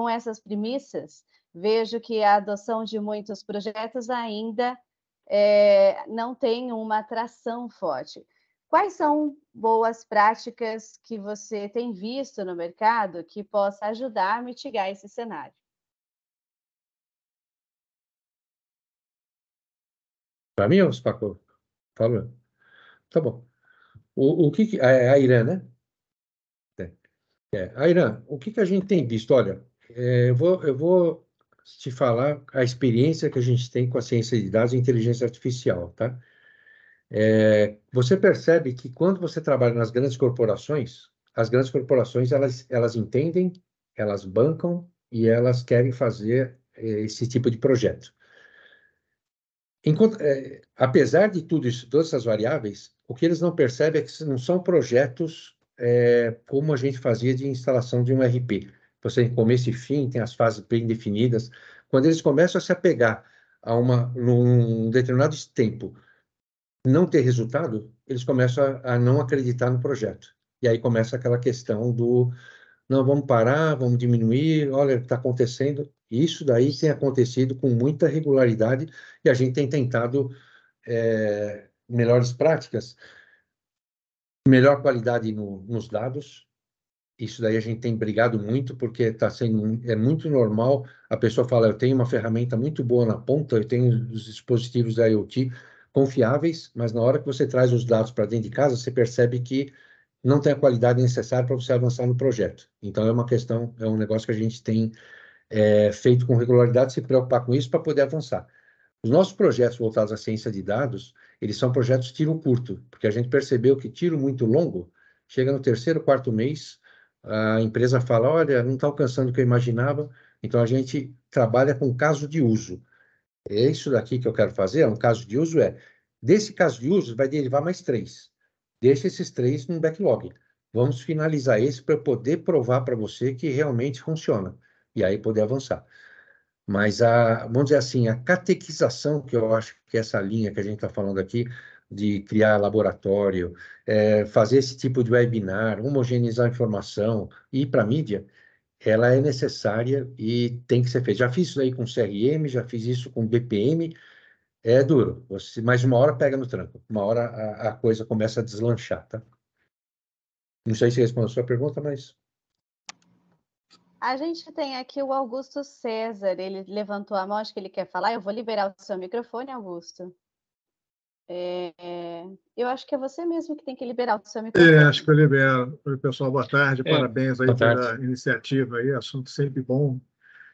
essas premissas, vejo que a adoção de muitos projetos ainda não tem uma atração forte. Quais são boas práticas que você tem visto no mercado que possa ajudar a mitigar esse cenário? Para mim, Paco? Fala. Tá bom. O que a Irã, né? A Irã, o que a gente tem visto? Olha, eu vou te falar a experiência que a gente tem com a ciência de dados e inteligência artificial, tá? Você percebe que quando você trabalha nas grandes corporações, as grandes corporações elas entendem, elas bancam e elas querem fazer esse tipo de projeto. Apesar de tudo isso, todas essas variáveis, o que eles não percebem é que não são projetos como a gente fazia de instalação de um ERP. Você tem começo e fim, tem as fases bem definidas. Quando eles começam a se apegar num determinado tempo, não ter resultado, eles começam a não acreditar no projeto. E aí começa aquela questão do não, vamos parar, vamos diminuir, olha, está acontecendo. Isso daí tem acontecido com muita regularidade e a gente tem tentado melhores práticas, melhor qualidade nos dados. Isso daí a gente tem brigado muito, porque é muito normal a pessoa falar, eu tenho uma ferramenta muito boa na ponta, eu tenho os dispositivos da IoT confiáveis, mas na hora que você traz os dados para dentro de casa, você percebe que não tem a qualidade necessária para você avançar no projeto. Então, é um negócio que a gente tem feito com regularidade, se preocupar com isso para poder avançar. Os nossos projetos voltados à ciência de dados, eles são projetos tiro curto, porque a gente percebeu que tiro muito longo, chega no terceiro, quarto mês, a empresa fala, olha, não está alcançando o que eu imaginava, então a gente trabalha com caso de uso. É isso daqui que eu quero fazer, é um caso de uso, desse caso de uso vai derivar mais 3. Deixa esses 3 no backlog. Vamos finalizar esse para poder provar para você que realmente funciona, e aí poder avançar. Mas, vamos dizer assim, a catequização, que eu acho que é essa linha que a gente está falando aqui, de criar laboratório, fazer esse tipo de webinar, homogeneizar a informação, e ir para a mídia, ela é necessária e tem que ser feita. Já fiz isso aí com CRM, já fiz isso com BPM, é duro, mas uma hora pega no tranco, uma hora a coisa começa a deslanchar, tá? Não sei se respondeu a sua pergunta, mas... A gente tem aqui o Augusto César, ele levantou a mão, acho que ele quer falar. Eu vou liberar o seu microfone, Augusto. Eu acho que é você mesmo que tem que liberar o seu microfone. Acho que eu libero. Oi, pessoal, boa tarde. Parabéns aí pela iniciativa, aí, assunto sempre bom.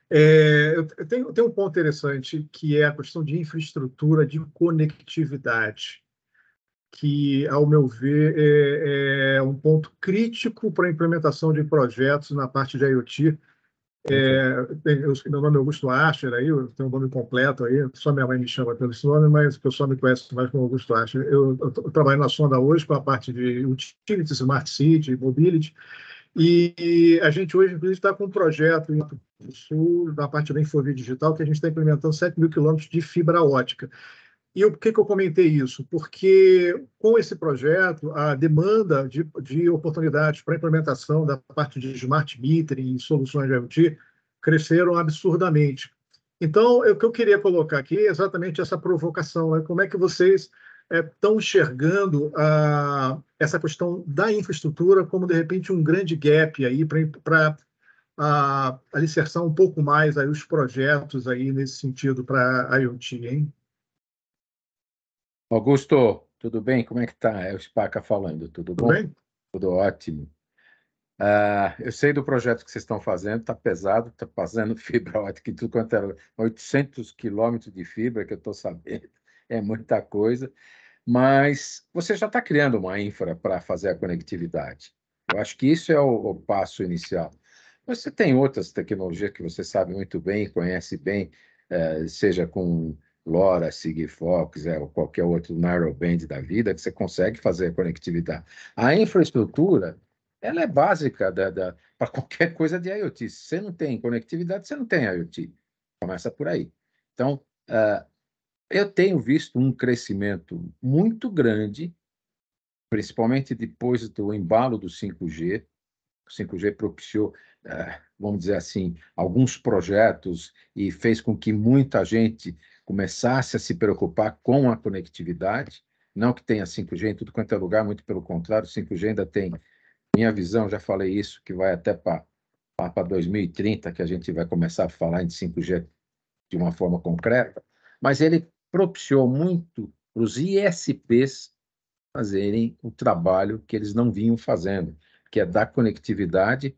Eu tenho um ponto interessante, que é a questão de infraestrutura de conectividade, que, ao meu ver, é um ponto crítico para a implementação de projetos na parte de IoT. Meu nome é Augusto Ascher, aí, eu tenho um nome completo, aí, só minha mãe me chama pelo esse nome, mas o pessoal me conhece mais como Augusto Ascher. Eu trabalho na Sonda hoje com a parte de Utilities, Smart City, Mobility, e a gente hoje, inclusive, está com um projeto no Sul, na parte da Infovia Digital, que a gente está implementando 7.000 quilômetros de fibra ótica. E por que eu comentei isso? Porque, com esse projeto, a demanda de oportunidades para a implementação da parte de smart metering e soluções de IoT cresceram absurdamente. Então, o que eu queria colocar aqui é exatamente essa provocação, né? Como é que vocês estão enxergando essa questão da infraestrutura como, de repente, um grande gap aí para alicerçar um pouco mais aí os projetos aí nesse sentido para a IoT, hein? Augusto, Tudo bem? Como é que está? É o Spaca falando. Tudo Tudo bom? bem? Tudo ótimo. Eu sei do projeto que vocês estão fazendo, está pesado, está fazendo fibra ótica e tudo quanto é 800 quilômetros de fibra, que eu estou sabendo, é muita coisa, mas você já está criando uma infra para fazer a conectividade. Eu acho que isso é o passo inicial. Você tem outras tecnologias que você sabe muito bem, conhece bem, seja com LoRa, Sigfox, ou qualquer outro narrowband da vida, que você consegue fazer a conectividade. A infraestrutura, ela é básica para qualquer coisa de IoT. Se você não tem conectividade, você não tem IoT. Começa por aí. Então, eu tenho visto um crescimento muito grande, principalmente depois do embalo do 5G. O 5G propiciou, vamos dizer assim, alguns projetos e fez com que muita gente começasse a se preocupar com a conectividade. Não que tenha 5G em tudo quanto é lugar, muito pelo contrário, o 5G ainda tem, minha visão, já falei isso, que vai até para 2030, que a gente vai começar a falar em 5G de uma forma concreta, mas ele propiciou muito para os ISPs fazerem o trabalho que eles não vinham fazendo, que é dar conectividade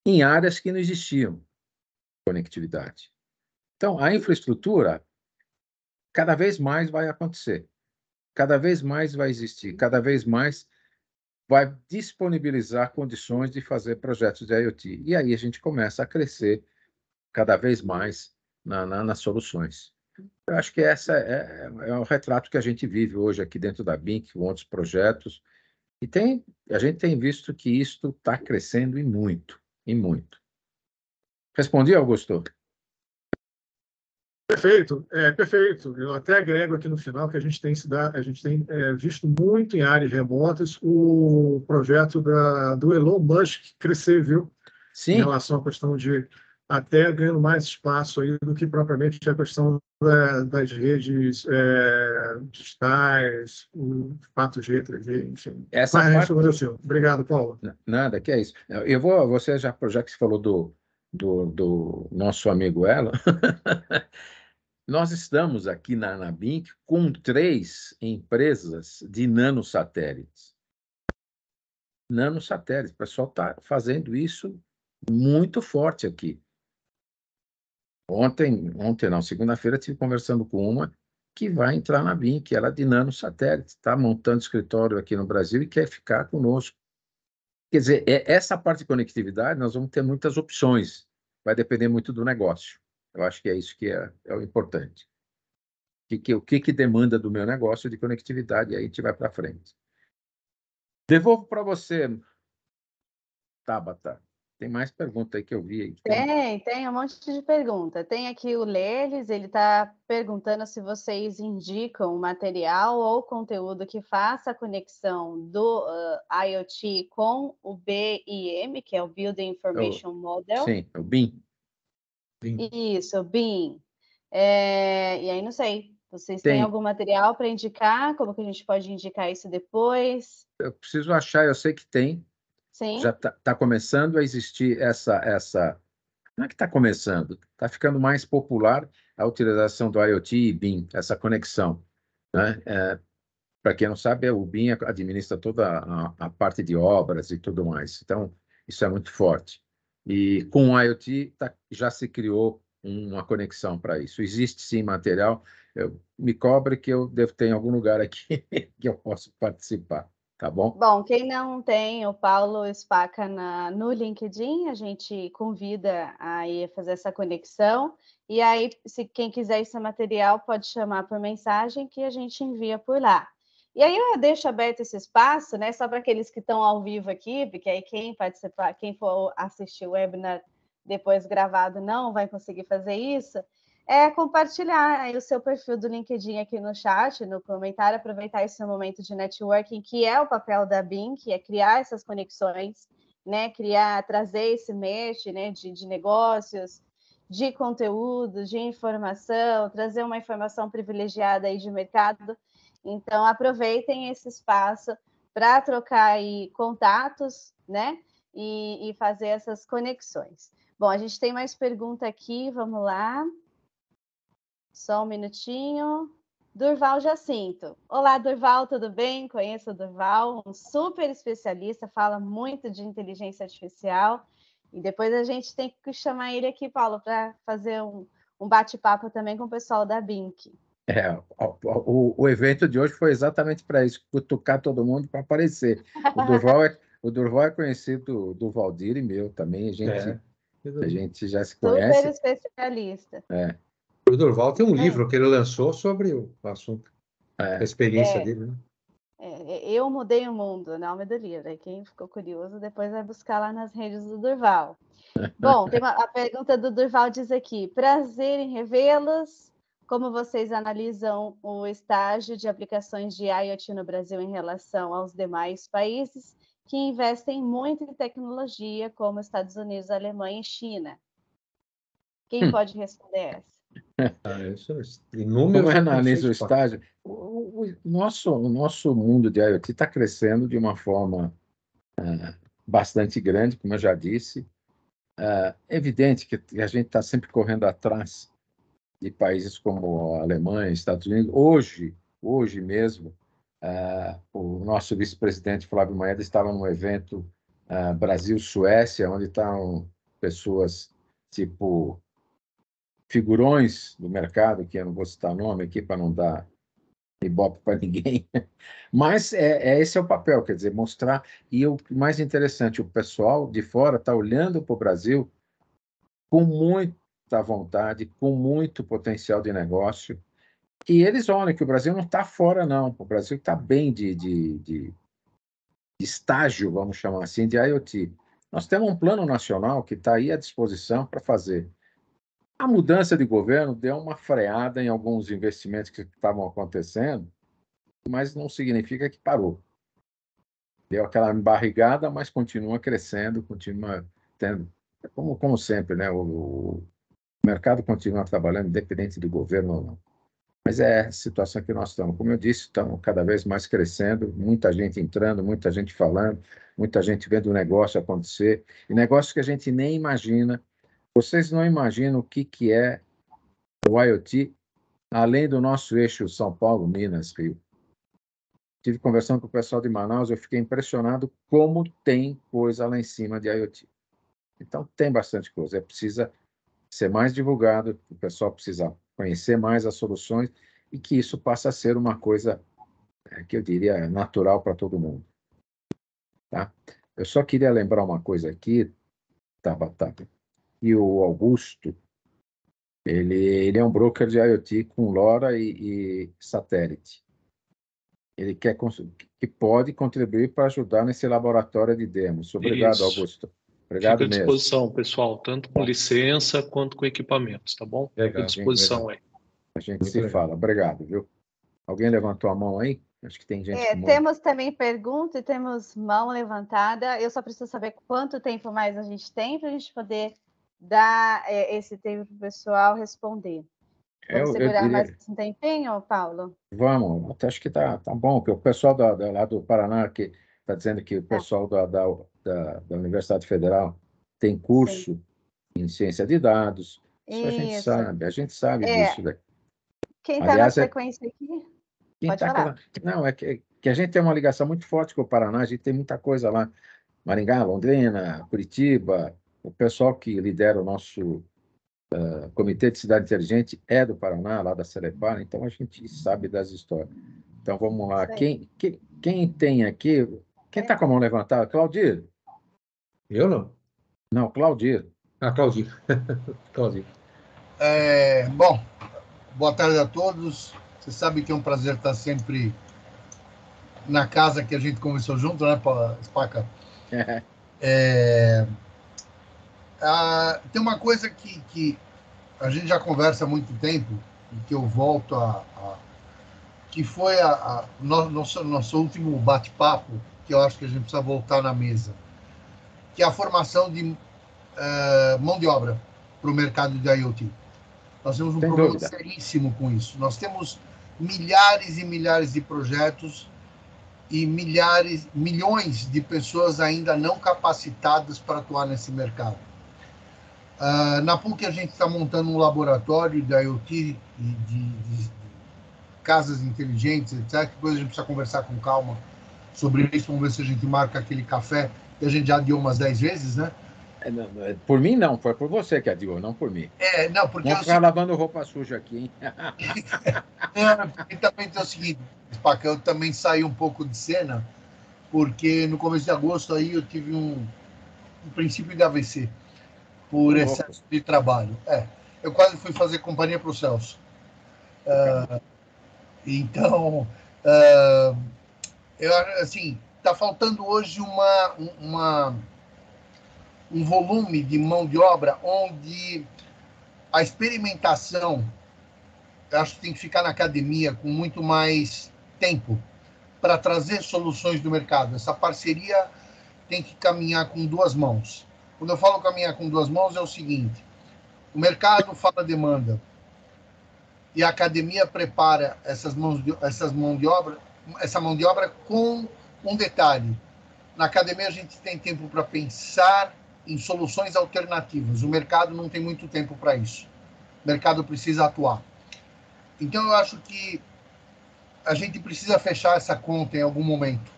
em áreas que não existiam conectividade. Então, a infraestrutura cada vez mais vai acontecer, cada vez mais vai existir, cada vez mais vai disponibilizar condições de fazer projetos de IoT. E aí a gente começa a crescer cada vez mais nas soluções. Eu acho que essa é o retrato que a gente vive hoje aqui dentro da BINC, com outros projetos, e a gente tem visto que isto está crescendo e muito, e muito. Respondi, Augusto? Perfeito, perfeito. Eu até agrego aqui no final que a gente tem visto muito em áreas remotas o projeto do Elon Musk crescer, viu? Em Sim, relação à questão de até ganhando mais espaço aí do que propriamente a questão das redes digitais, o 4G, 3G, enfim. essa Mas parte. respondeu o senhor. Obrigado, Paulo. Nada, que é isso. Você já que você falou do nosso amigo Elon, nós estamos aqui na BINC com 3 empresas de nanosatélites. Nanosatélites, o pessoal está fazendo isso muito forte aqui. Ontem não, segunda-feira, estive conversando com uma que vai entrar na BINC, ela é de nanosatélites, está montando escritório aqui no Brasil e quer ficar conosco. Quer dizer, essa parte de conectividade, nós vamos ter muitas opções, vai depender muito do negócio. Eu acho que é isso que é o importante. O que demanda do meu negócio de conectividade, e aí a gente vai para frente. Devolvo para você, Tabata. Tem mais pergunta aí que eu vi aí. Tem um monte de pergunta. Tem aqui o Leles, ele está perguntando se vocês indicam material ou conteúdo que faça a conexão do IoT com o BIM, que é o Building Information Model. Sim, o BIM. Isso, o BIM. E aí, não sei, vocês têm Tem. algum material para indicar? Como que a gente pode indicar isso depois? Eu preciso achar, eu sei que tem. Sim. Já está começando a existir essa. Não é que está começando, está ficando mais popular a utilização do IoT e BIM, essa conexão, né? Para quem não sabe, o BIM administra toda a parte de obras e tudo mais. Então, isso é muito forte. E com o IoT já se criou uma conexão para isso. Existe sim material. Me cobre que eu devo ter em algum lugar aqui que eu posso participar, tá bom? Bom, quem não tem o Paulo Spaca no LinkedIn, a gente convida a ir fazer essa conexão. E aí, se quem quiser esse material, pode chamar por mensagem que a gente envia por lá. E aí eu deixo aberto esse espaço, né? Só para aqueles que estão ao vivo aqui, porque aí quem participar, quem for assistir o webinar depois gravado não vai conseguir fazer isso. Compartilhar aí o seu perfil do LinkedIn aqui no chat, no comentário, aproveitar esse momento de networking, que é o papel da BIM, que é criar essas conexões, né? Trazer esse mesh, né? de negócios, de conteúdo, de informação, trazer uma informação privilegiada aí de mercado. Então, aproveitem esse espaço para trocar aí contatos, né? E fazer essas conexões. Bom, a gente tem mais pergunta aqui, vamos lá. Só um minutinho. Durval Jacinto. Olá, Durval, tudo bem? Conheço o Durval, um super especialista, fala muito de inteligência artificial. E depois a gente tem que chamar ele aqui, Paulo, para fazer um bate-papo também com o pessoal da BINC. O evento de hoje foi exatamente para isso, cutucar todo mundo para aparecer. O Durval é conhecido do Valdir e meu também, a gente já se conhece. Super especialista. O Durval tem um livro que ele lançou sobre o assunto, a experiência dele, né? Eu Mudei o Mundo, o nome do livro. Quem ficou curioso, depois vai buscar lá nas redes do Durval. Bom, a pergunta do Durval diz aqui: prazer em revê-los. Como vocês analisam o estágio de aplicações de IoT no Brasil em relação aos demais países que investem muito em tecnologia, como Estados Unidos, Alemanha e China? Quem pode responder essa? Como analisa o estágio? O nosso mundo de IoT está crescendo de uma forma bastante grande, como eu já disse. É evidente que a gente está sempre correndo atrás de países como a Alemanha, Estados Unidos. Hoje mesmo, o nosso vice-presidente Flávio Maeda estava num evento Brasil-Suécia, onde estavam pessoas tipo figurões do mercado, que eu não vou citar nome aqui para não dar ibope para ninguém, mas esse é o papel, quer dizer, mostrar. E o mais interessante, o pessoal de fora está olhando para o Brasil com muita vontade, com muito potencial de negócio, e eles olham que o Brasil não está fora, não. O Brasil está bem de estágio, vamos chamar assim, de IoT. Nós temos um plano nacional que está aí à disposição para fazer. A mudança de governo deu uma freada em alguns investimentos que estavam acontecendo, mas não significa que parou. Deu aquela embarrigada, mas continua crescendo, continua tendo, como sempre, né? O mercado continua trabalhando, independente do governo ou não. Mas é a situação que nós estamos. Como eu disse, estamos cada vez mais crescendo, muita gente entrando, muita gente falando, muita gente vendo o negócio acontecer, e negócios que a gente nem imagina. Vocês não imaginam o que é o IoT, além do nosso eixo São Paulo, Minas, Rio. Estive conversando com o pessoal de Manaus, eu fiquei impressionado como tem coisa lá em cima de IoT. Então, tem bastante coisa. Precisa ser mais divulgado, o pessoal precisa conhecer mais as soluções e que isso passe a ser uma coisa que eu diria natural para todo mundo. Tá? Eu só queria lembrar uma coisa aqui, Tabata, e o Augusto, ele é um broker de IoT com LoRa e satélite. Ele que pode contribuir para ajudar nesse laboratório de demos. Obrigado, isso. Augusto. Obrigado mesmo. Fica à disposição, pessoal, tanto com licença quanto com equipamentos, tá bom? Fica à disposição aí. A gente se fala. Obrigado, viu? Alguém levantou a mão aí? Acho que tem gente. Temos também pergunta e temos mão levantada. Eu só preciso saber quanto tempo mais a gente tem para a gente poder dar esse tempo para o pessoal responder. Vamos segurar mais um tempinho, Paulo? Vamos, acho que tá bom, porque o pessoal lá do Paraná que está dizendo que o pessoal da Universidade Federal tem curso em ciência de dados. Isso a gente sabe disso. Quem está na frequência aqui? Pode falar. Não, é que a gente tem uma ligação muito forte com o Paraná, a gente tem muita coisa lá. Maringá, Londrina, Curitiba, o pessoal que lidera o nosso Comitê de Cidade Inteligente é do Paraná, lá da Celepar, então a gente sabe das histórias. Então vamos lá. Quem tem aqui? Quem está com a mão levantada? Claudir? Eu não. Não, Claudir. Claudir. Claudir. Bom, boa tarde a todos. Você sabe que é um prazer estar sempre na casa que a gente conversou junto, né, Spaca? Tem uma coisa que a gente já conversa há muito tempo e que eu volto que foi nosso último bate-papo, que eu acho que a gente precisa voltar na mesa, que é a formação de mão de obra para o mercado de IoT. Nós temos um problema seríssimo com isso. Nós temos milhares e milhares de projetos e milhões de pessoas ainda não capacitadas para atuar nesse mercado. Na PUC, a gente está montando um laboratório de IoT e de casas inteligentes, etc. Que coisa a gente precisa conversar com calma sobre isso. Vamos ver se a gente marca aquele café que a gente já adiou umas 10 vezes, né? Por mim, não. Foi por você que adiou, não por mim. Não, porque... Vamos ficar lavando roupa suja aqui, hein? E também tem o seguinte, Spaca, eu também saí um pouco de cena, porque no começo de agosto aí eu tive um princípio de AVC, por excesso de trabalho. Eu quase fui fazer companhia para o Celso. Então, assim, está faltando hoje um volume de mão de obra onde a experimentação, eu acho que tem que ficar na academia com muito mais tempo para trazer soluções do mercado. Essa parceria tem que caminhar com duas mãos. Quando eu falo caminhar com duas mãos, é o seguinte: o mercado fala demanda e a academia prepara essa mão de obra com um detalhe. Na academia a gente tem tempo para pensar em soluções alternativas. O mercado não tem muito tempo para isso. O mercado precisa atuar. Então eu acho que a gente precisa fechar essa conta em algum momento,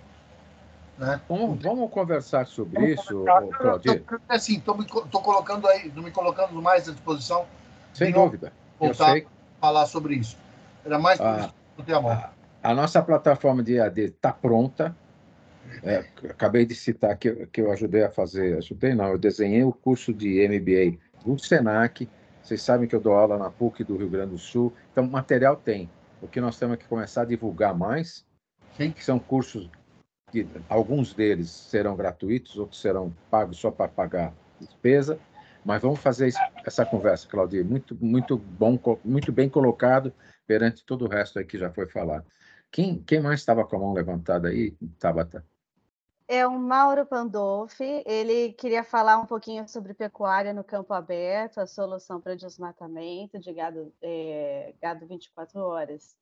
né? Vamos conversar sobre isso, Claudio? Assim, estou me colocando mais à disposição. Sem dúvida. Voltar a falar sobre isso. Era mais por ter a mão. A nossa plataforma de EAD está pronta. Acabei de citar que eu ajudei a fazer. Ajudei não, eu desenhei o curso de MBA do Senac. Vocês sabem que eu dou aula na PUC do Rio Grande do Sul. Então, material tem. O que nós temos que começar a divulgar mais, que são cursos que alguns deles serão gratuitos, outros serão pagos só para pagar despesa. Mas vamos fazer essa conversa, Claudio. Muito bom, muito bem colocado perante todo o resto aí que já foi falado. Quem mais estava com a mão levantada aí, Tabata? É o Mauro Pandolfi. Ele queria falar um pouquinho sobre pecuária no campo aberto, a solução para desmatamento de gado 24 horas.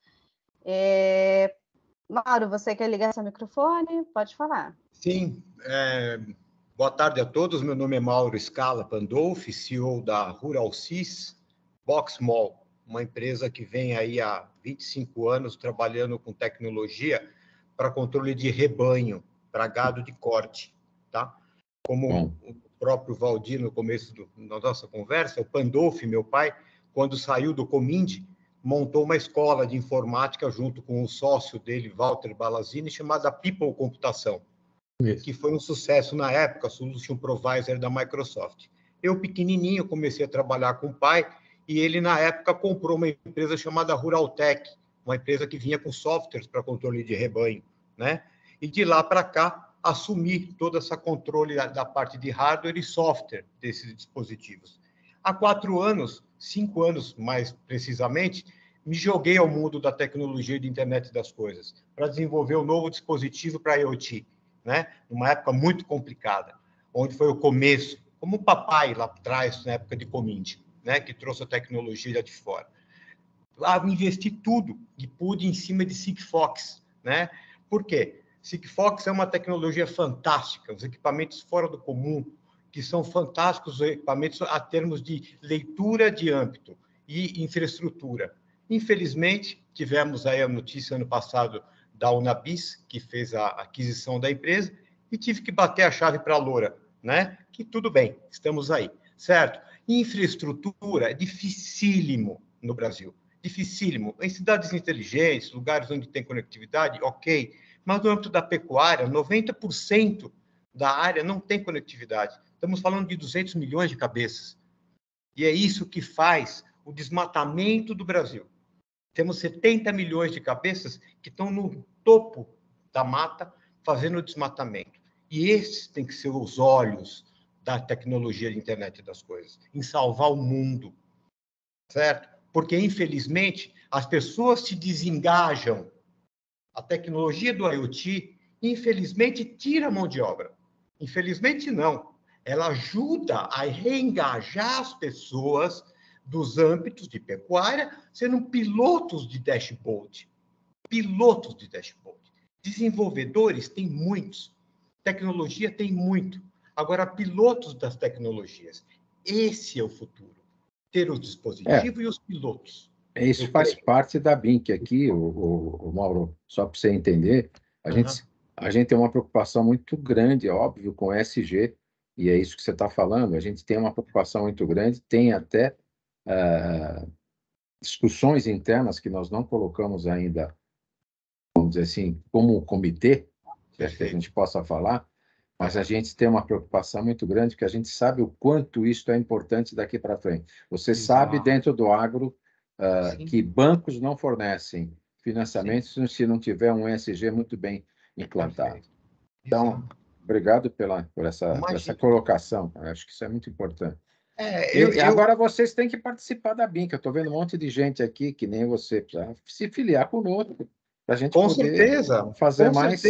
Mauro, você quer ligar seu microfone? Pode falar. Sim. Boa tarde a todos. Meu nome é Mauro Scala Pandolfi, CEO da Ruralsys Boxmall, uma empresa que vem aí há 25 anos trabalhando com tecnologia para controle de rebanho, para gado de corte, tá? Como o próprio Valdir, no começo da nossa conversa, o Pandolfi, meu pai, quando saiu do Comind, montou uma escola de informática junto com o sócio dele, Walter Balazini, chamada People Computação, que foi um sucesso na época, Solution Provider da Microsoft. Eu, pequenininho, comecei a trabalhar com o pai, e ele, na época, comprou uma empresa chamada Ruraltech, uma empresa que vinha com softwares para controle de rebanho, né? E de lá para cá, assumi todo esse controle da parte de hardware e software desses dispositivos. Há 4 anos, 5 anos mais precisamente, me joguei ao mundo da tecnologia e da internet das coisas, para desenvolver um novo dispositivo para IoT, né? Numa época muito complicada, onde foi o começo, como o papai lá atrás, na época de Comind, né? Que trouxe a tecnologia lá de fora. Lá investi tudo e pude em cima de Sigfox, né? Por quê? Sigfox é uma tecnologia fantástica, os equipamentos fora do comum, que são fantásticos os equipamentos a termos de leitura de âmbito e infraestrutura. Infelizmente, tivemos aí a notícia ano passado da Unabis, que fez a aquisição da empresa, e tive que bater a chave para a Loura, né? Que tudo bem, estamos aí, certo? Infraestrutura é dificílimo no Brasil, dificílimo. Em cidades inteligentes, lugares onde tem conectividade, ok, mas no âmbito da pecuária, 90% da área não tem conectividade. Estamos falando de 200 milhões de cabeças. E é isso que faz o desmatamento do Brasil. Temos 70 milhões de cabeças que estão no topo da mata fazendo desmatamento. E esses têm que ser os olhos da tecnologia de internet das coisas, em salvar o mundo, certo? Porque, infelizmente, as pessoas se desengajam. A tecnologia do IoT, infelizmente, tira a mão de obra. Infelizmente, não. Ela ajuda a reengajar as pessoas dos âmbitos de pecuária, sendo pilotos de dashboard. Pilotos de dashboard. Desenvolvedores tem muitos. Tecnologia tem muito. Agora, pilotos das tecnologias. Esse é o futuro. Ter o dispositivo e os pilotos. Isso faz parte da BINC aqui, o Mauro, só para você entender, a gente tem uma preocupação muito grande, óbvio, com ESG, e é isso que você está falando, a gente tem uma preocupação muito grande, tem até discussões internas que nós não colocamos ainda, vamos dizer assim, como comitê, que a gente possa falar, mas a gente tem uma preocupação muito grande, porque a gente sabe o quanto isso é importante daqui para frente. Você sabe, dentro do agro, que bancos não fornecem financiamentos se não tiver um ESG muito bem implantado. Então, obrigado por essa colocação. Acho que isso é muito importante. Agora vocês têm que participar da BINC. Eu estou vendo um monte de gente aqui, que nem você, precisa se filiar conosco, para a gente poder fazer mais.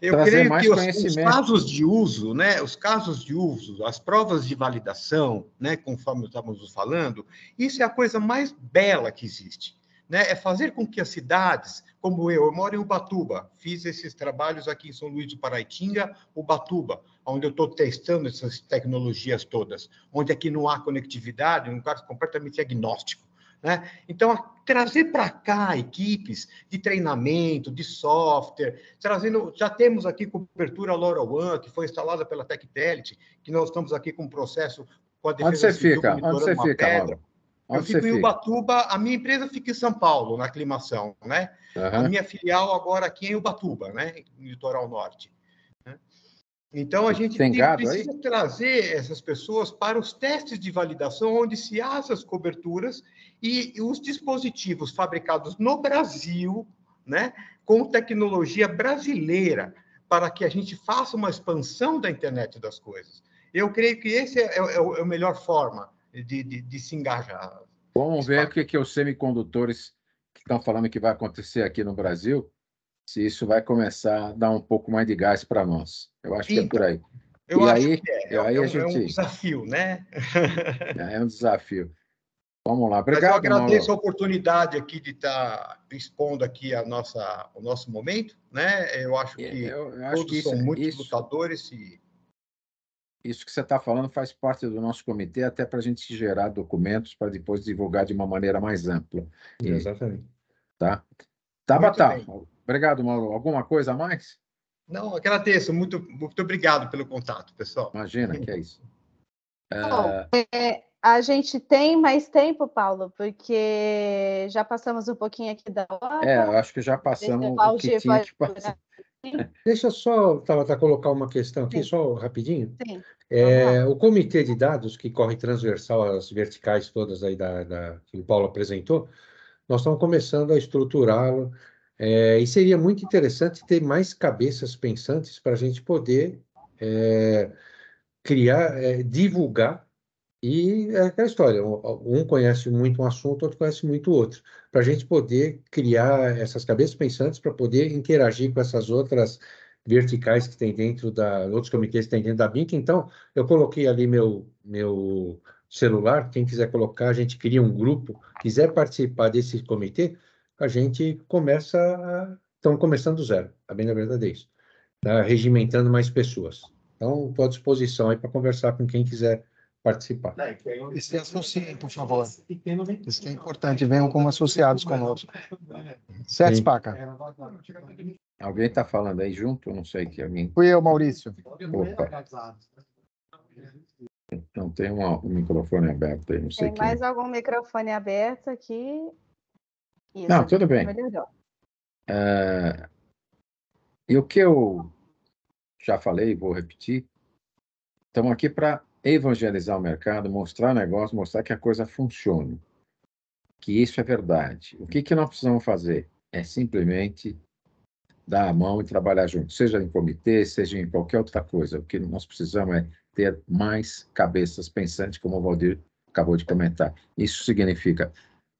Eu creio que os casos de uso, né, os casos de uso, as provas de validação, né, conforme estávamos falando, isso é a coisa mais bela que existe, né? É fazer com que as cidades, como eu moro em Ubatuba, fiz esses trabalhos aqui em São Luís do Paraitinga, Ubatuba, onde eu estou testando essas tecnologias todas, onde aqui não há conectividade, um caso completamente agnóstico. Né? Então, trazer para cá equipes de treinamento, de software, já temos aqui cobertura LoRaWAN, que foi instalada pela Tectelite, que nós estamos aqui com um processo com a defesa civil monitorando uma pedra. Eu fico em Ubatuba, a minha empresa fica em São Paulo, na aclimação, né? A minha filial agora aqui é em Ubatuba, né? No litoral norte. Então, a gente precisa trazer essas pessoas para os testes de validação, onde se há essas coberturas e os dispositivos fabricados no Brasil, né, com tecnologia brasileira, para que a gente faça uma expansão da internet das coisas. Eu creio que esse é a melhor forma de se engajar. Vamos ver o que os semicondutores que estão falando que vai acontecer aqui no Brasil, se isso vai começar a dar um pouco mais de gás para nós. Eu acho que é por aí. Eu acho que é um desafio, né? É um desafio. Vamos lá. Obrigado, Mas eu agradeço Mauro. a oportunidade aqui de estar expondo aqui o nosso momento, né? Eu acho que todos são muito lutadores e... Isso que você está falando faz parte do nosso comitê, até para a gente gerar documentos para depois divulgar de uma maneira mais ampla. Exatamente. Tá? Tabata, obrigado, Mauro. Alguma coisa a mais? Não, agradeço. Muito obrigado pelo contato, pessoal. Imagina, que é isso. Bom, a gente tem mais tempo, Paulo, porque já passamos um pouquinho aqui da hora. Eu acho que já passamos o que tinha que passar. Deixa eu só, Tabata, colocar uma questão aqui, só rapidinho. Sim. O comitê de dados, que corre transversal às verticais todas aí que o Paulo apresentou, nós estamos começando a estruturá-lo, e seria muito interessante ter mais cabeças pensantes para a gente poder criar, divulgar, e é aquela história, um conhece muito um assunto, outro conhece muito o outro, para a gente poder criar essas cabeças pensantes para poder interagir com essas outras verticais que tem outros comitês que tem dentro da BINC. Então, eu coloquei ali meu celular, quem quiser colocar, a gente cria um grupo, quiser participar desse comitê, a gente estamos começando do zero, a bem na verdade é isso, tá? Regimentando mais pessoas. Então, estou à disposição aí para conversar com quem quiser participar. E se associem, por favor. Isso é importante, venham como associados conosco. Certo, Spaca? Alguém está falando aí junto? Não sei que alguém. Fui eu, Maurício. Opa. Não, tem um microfone aberto aí, não sei. Tem mais algum microfone aberto aqui? Isso, não, tudo bem. E o que eu já falei, vou repetir, estamos aqui para evangelizar o mercado, mostrar negócio, mostrar que a coisa funciona, que isso é verdade. O que nós precisamos fazer? É simplesmente dar a mão e trabalhar junto, seja em comitê, seja em qualquer outra coisa. O que nós precisamos é ter mais cabeças pensantes, como o Valdir acabou de comentar. Isso significa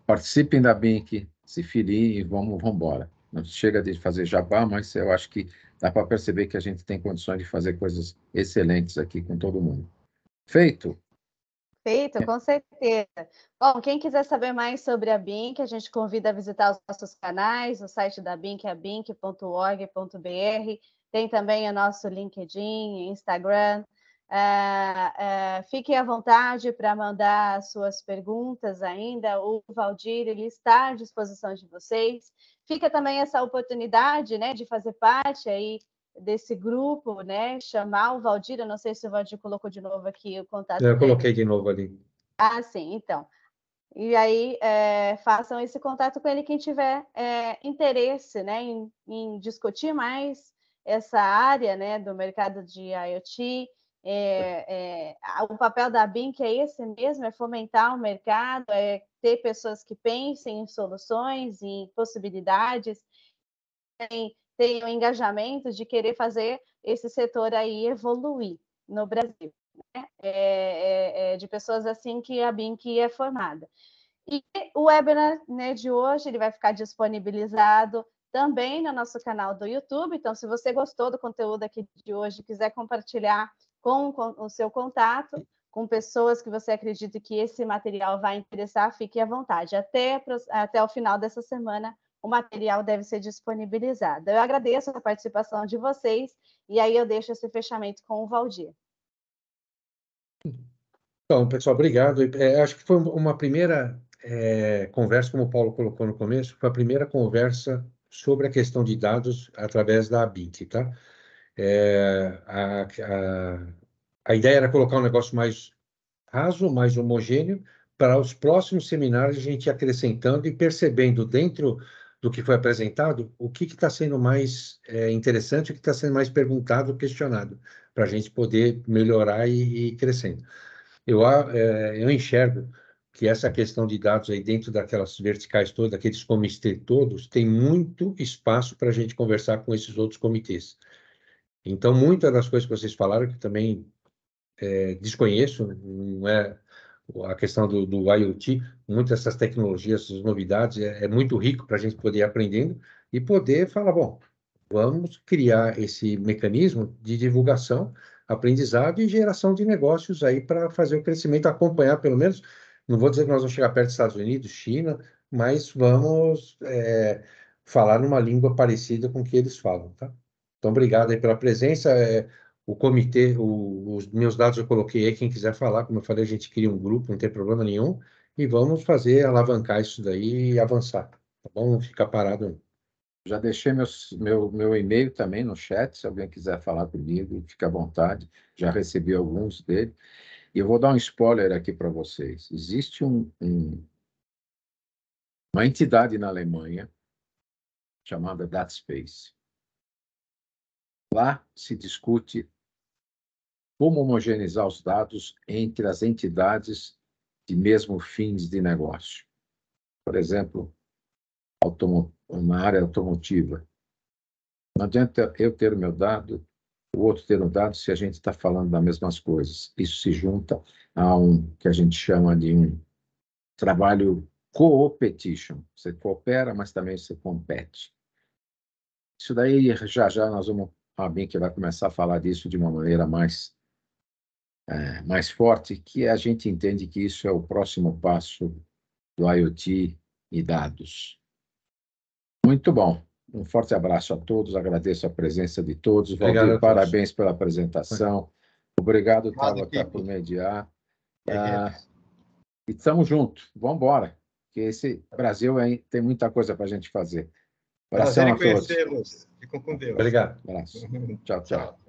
participem da BINC, se filiem e vamos embora. Não chega de fazer jabá, mas eu acho que dá para perceber que a gente tem condições de fazer coisas excelentes aqui com todo mundo. Feito? Feito, com certeza. Bom, quem quiser saber mais sobre a BINC, a gente convida a visitar os nossos canais, o site da BINC é binc.org.br, tem também o nosso LinkedIn, Instagram, Fiquem à vontade para mandar suas perguntas ainda. O Valdir ele está à disposição de vocês. Fica também essa oportunidade, né, de fazer parte aí desse grupo, né? Chamar o Valdir. Eu não sei se o Valdir colocou de novo aqui o contato Eu dele. coloquei de novo ali. Ah, sim, então. E aí façam esse contato com ele quem tiver interesse, né, em discutir mais essa área, né, do mercado de IoT. O papel da BINC é esse mesmo, é fomentar o mercado, é ter pessoas que pensem em soluções, em possibilidades, tem o engajamento de querer fazer esse setor aí evoluir no Brasil, né? De pessoas assim que a BINC é formada. E o webinar, né, de hoje ele vai ficar disponibilizado também no nosso canal do YouTube. Então, se você gostou do conteúdo aqui de hoje, quiser compartilhar com o seu contato, com pessoas que você acredita que esse material vai interessar, fique à vontade. Até o final dessa semana, o material deve ser disponibilizado. Eu agradeço a participação de vocês e aí eu deixo esse fechamento com o Valdir. Então, pessoal, obrigado. Acho que foi uma primeira conversa, como o Paulo colocou no começo, foi a primeira conversa sobre a questão de dados através da ABINC, tá? A ideia era colocar um negócio mais raso, mais homogêneo, para os próximos seminários a gente ir acrescentando e percebendo dentro do que foi apresentado o que está sendo mais interessante, o que está sendo mais perguntado, questionado, para a gente poder melhorar e ir crescendo. Eu enxergo que essa questão de dados aí dentro daquelas verticais todas, daqueles comitês todos, tem muito espaço para a gente conversar com esses outros comitês. Então, muitas das coisas que vocês falaram, que também desconheço, não é a questão do IoT, muitas dessas tecnologias, essas novidades, é muito rico para a gente poder ir aprendendo e poder falar, bom, vamos criar esse mecanismo de divulgação, aprendizado e geração de negócios aí para fazer o crescimento, acompanhar pelo menos, não vou dizer que nós vamos chegar perto dos Estados Unidos, China, mas vamos falar numa língua parecida com o que eles falam, tá? Então, obrigado aí pela presença. O comitê, os meus dados eu coloquei aí, quem quiser falar, como eu falei, a gente cria um grupo, não tem problema nenhum, e vamos alavancar isso daí e avançar, tá bom? Não ficar parado não. Já deixei meu e-mail também no chat, se alguém quiser falar comigo, fique à vontade, já recebi alguns dele. E eu vou dar um spoiler aqui para vocês. Existe uma entidade na Alemanha chamada DataSpace. Lá se discute como homogeneizar os dados entre as entidades de mesmo fins de negócio. Por exemplo, na área automotiva. Não adianta eu ter o meu dado, o outro ter um dado, se a gente está falando das mesmas coisas. Isso se junta a que a gente chama de um trabalho co-opetition. Você coopera, mas também você compete. Isso daí, já nós vamos... A BINC vai começar a falar disso de uma maneira mais forte, que a gente entende que isso é o próximo passo do IoT e dados. Muito bom. Um forte abraço a todos, agradeço a presença de todos. Valdir, parabéns pela apresentação. Obrigado, Tabata, por mediar. E estamos juntos, vamos embora, porque esse Brasil tem muita coisa para a gente fazer. Prazer em conhecê-los. Ficam com Deus. Obrigado. Abraço. Tchau, tchau.